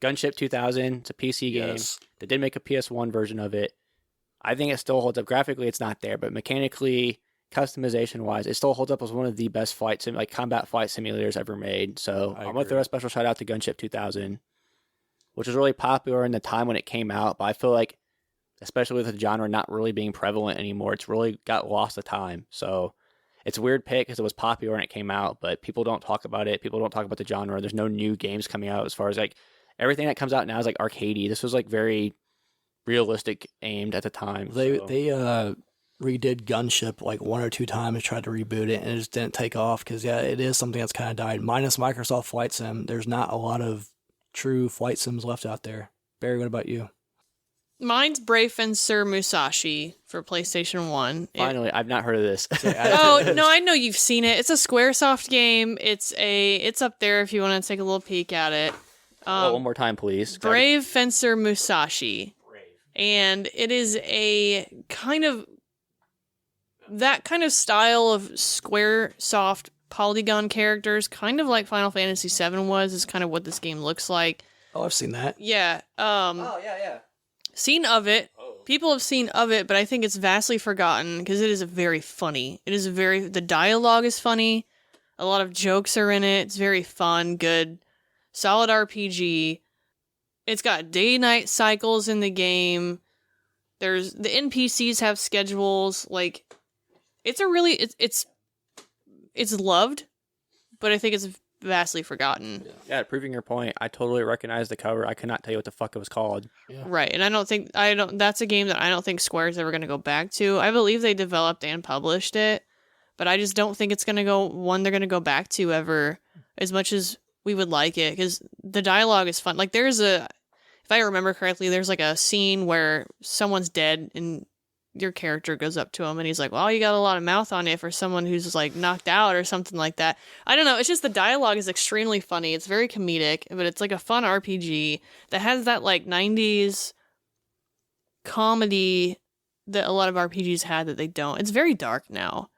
Gunship 2000, it's a PC game. Yes. They did make a PS1 version of it. I think it still holds up. Graphically, it's not there, but mechanically, customization-wise, it still holds up as one of the best combat flight simulators ever made. So I'm going to throw a special shout out to Gunship 2000, which was really popular in the time when it came out, but I feel like, especially with the genre not really being prevalent anymore, it's really got lost to time. So it's a weird pick because it was popular when it came out, but people don't talk about it. People don't talk about the genre. There's no new games coming out as far as like everything that comes out now is like arcadey. This was like very realistic aimed at the time. They redid Gunship like one or two times, tried to reboot it, and it just didn't take off because it is something that's kind of died. Minus Microsoft Flight Sim, there's not a lot of true flight sims left out there. Barry, what about you? Mine's Brave Fencer Musashi for PlayStation 1. Finally, I've not heard of this. Oh, no, I know you've seen it. It's a Squaresoft game. It's up there if you want to take a little peek at it. One more time, please. Brave Fencer Musashi. And it is a kind of that kind of style of Squaresoft polygon characters, kind of like Final Fantasy VII was, is kind of what this game looks like. Oh, I've seen that. Yeah. yeah. Seen of it. People have seen of it, but I think it's vastly forgotten because it is very funny. The dialogue is funny. A lot of jokes are in it. It's very fun, good, solid RPG. It's got day-night cycles in the game. The NPCs have schedules. Like, it's loved, but I think it's vastly forgotten. Yeah, proving your point, I totally recognize the cover. I could not tell you what the fuck it was called. Yeah. Right, and that's a game that I don't think Square is ever going to go back to. I believe they developed and published it, but I just don't think it's going to go one they're going to go back to ever, as much as we would like it, because the dialogue is fun. Like, if I remember correctly, there's like a scene where someone's dead and your character goes up to him and he's like, well, you got a lot of mouth on it for someone who's like knocked out or something like that. I don't know. It's just the dialogue is extremely funny. It's very comedic, but it's like a fun RPG that has that like 90s comedy that a lot of RPGs had that they don't. It's very dark now.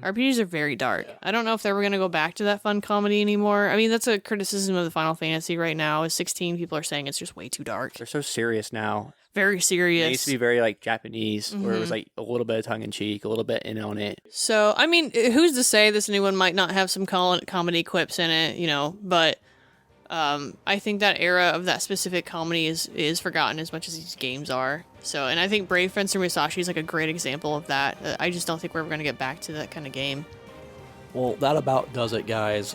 RPGs are very dark. Yeah. I don't know if they're ever going to go back to that fun comedy anymore. I mean, that's a criticism of the Final Fantasy right now. Is 16, people are saying it's just way too dark. They're so serious now. Very serious. It used to be very like Japanese, where it was like a little bit of tongue in cheek, a little bit in on it. So, I mean, who's to say this new one might not have some comedy quips in it, but I think that era of that specific comedy is forgotten as much as these games are. So, and I think Brave Fencer Musashi is like a great example of that. I just don't think we're ever going to get back to that kind of game. Well, that about does it, guys.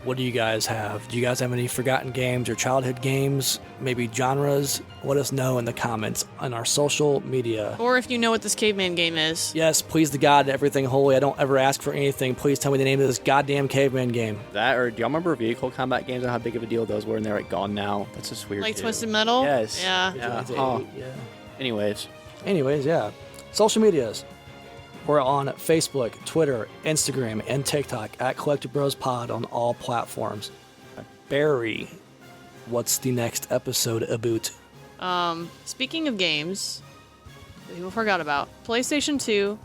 What do you guys have? Do you guys have any forgotten games or childhood games? Maybe genres? Let us know in the comments on our social media. Or if you know what this caveman game is. Yes, please to God, everything holy. I don't ever ask for anything. Please tell me the name of this goddamn caveman game. That, or do y'all remember vehicle combat games and how big of a deal those were, and they're like gone now? That's just weird. Like too. Twisted Metal? Yes. Yeah. Yeah. Anyways, yeah. Social medias. We're on Facebook, Twitter, Instagram, and TikTok at Collecti-Bros Pod on all platforms. Barry, what's the next episode about? Speaking of games that people forgot about, PlayStation 2,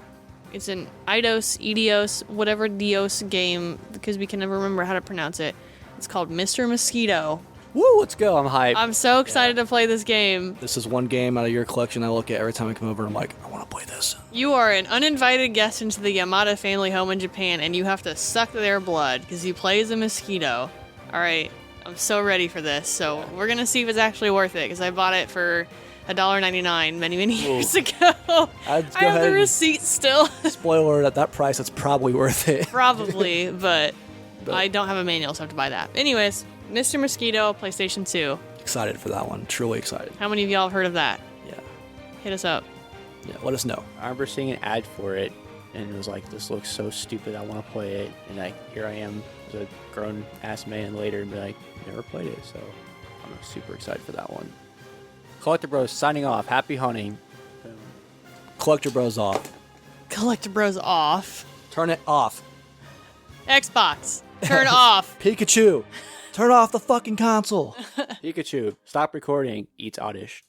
it's an Eidos, whatever Dios game, because we can never remember how to pronounce it. It's called Mr. Mosquito. Woo, let's go. I'm hyped. I'm so excited to play this game. This is one game out of your collection I look at every time I come over and I'm like, I want to play this. You are an uninvited guest into the Yamada family home in Japan, and you have to suck their blood because you play as a mosquito. All right. I'm so ready for this. So we're gonna see if it's actually worth it because I bought it for $1.99 many years ago. I have the receipt still. Spoiler, at that price, it's probably worth it. Probably, but I don't have a manual, so I have to buy that. Anyways, Mr. Mosquito, PlayStation 2. Excited for that one. Truly excited. How many of y'all have heard of that? Yeah. Hit us up. Yeah, let us know. I remember seeing an ad for it, and it was like, this looks so stupid, I want to play it. And like, here I am as a grown-ass man later and be like, never played it, so I'm super excited for that one. Collecti-Bros signing off. Happy hunting. Collecti-Bros off. Collecti-Bros off. Turn it off. Xbox. Turn off. Pikachu. Turn off the fucking console. Pikachu, stop recording. Eats Oddish.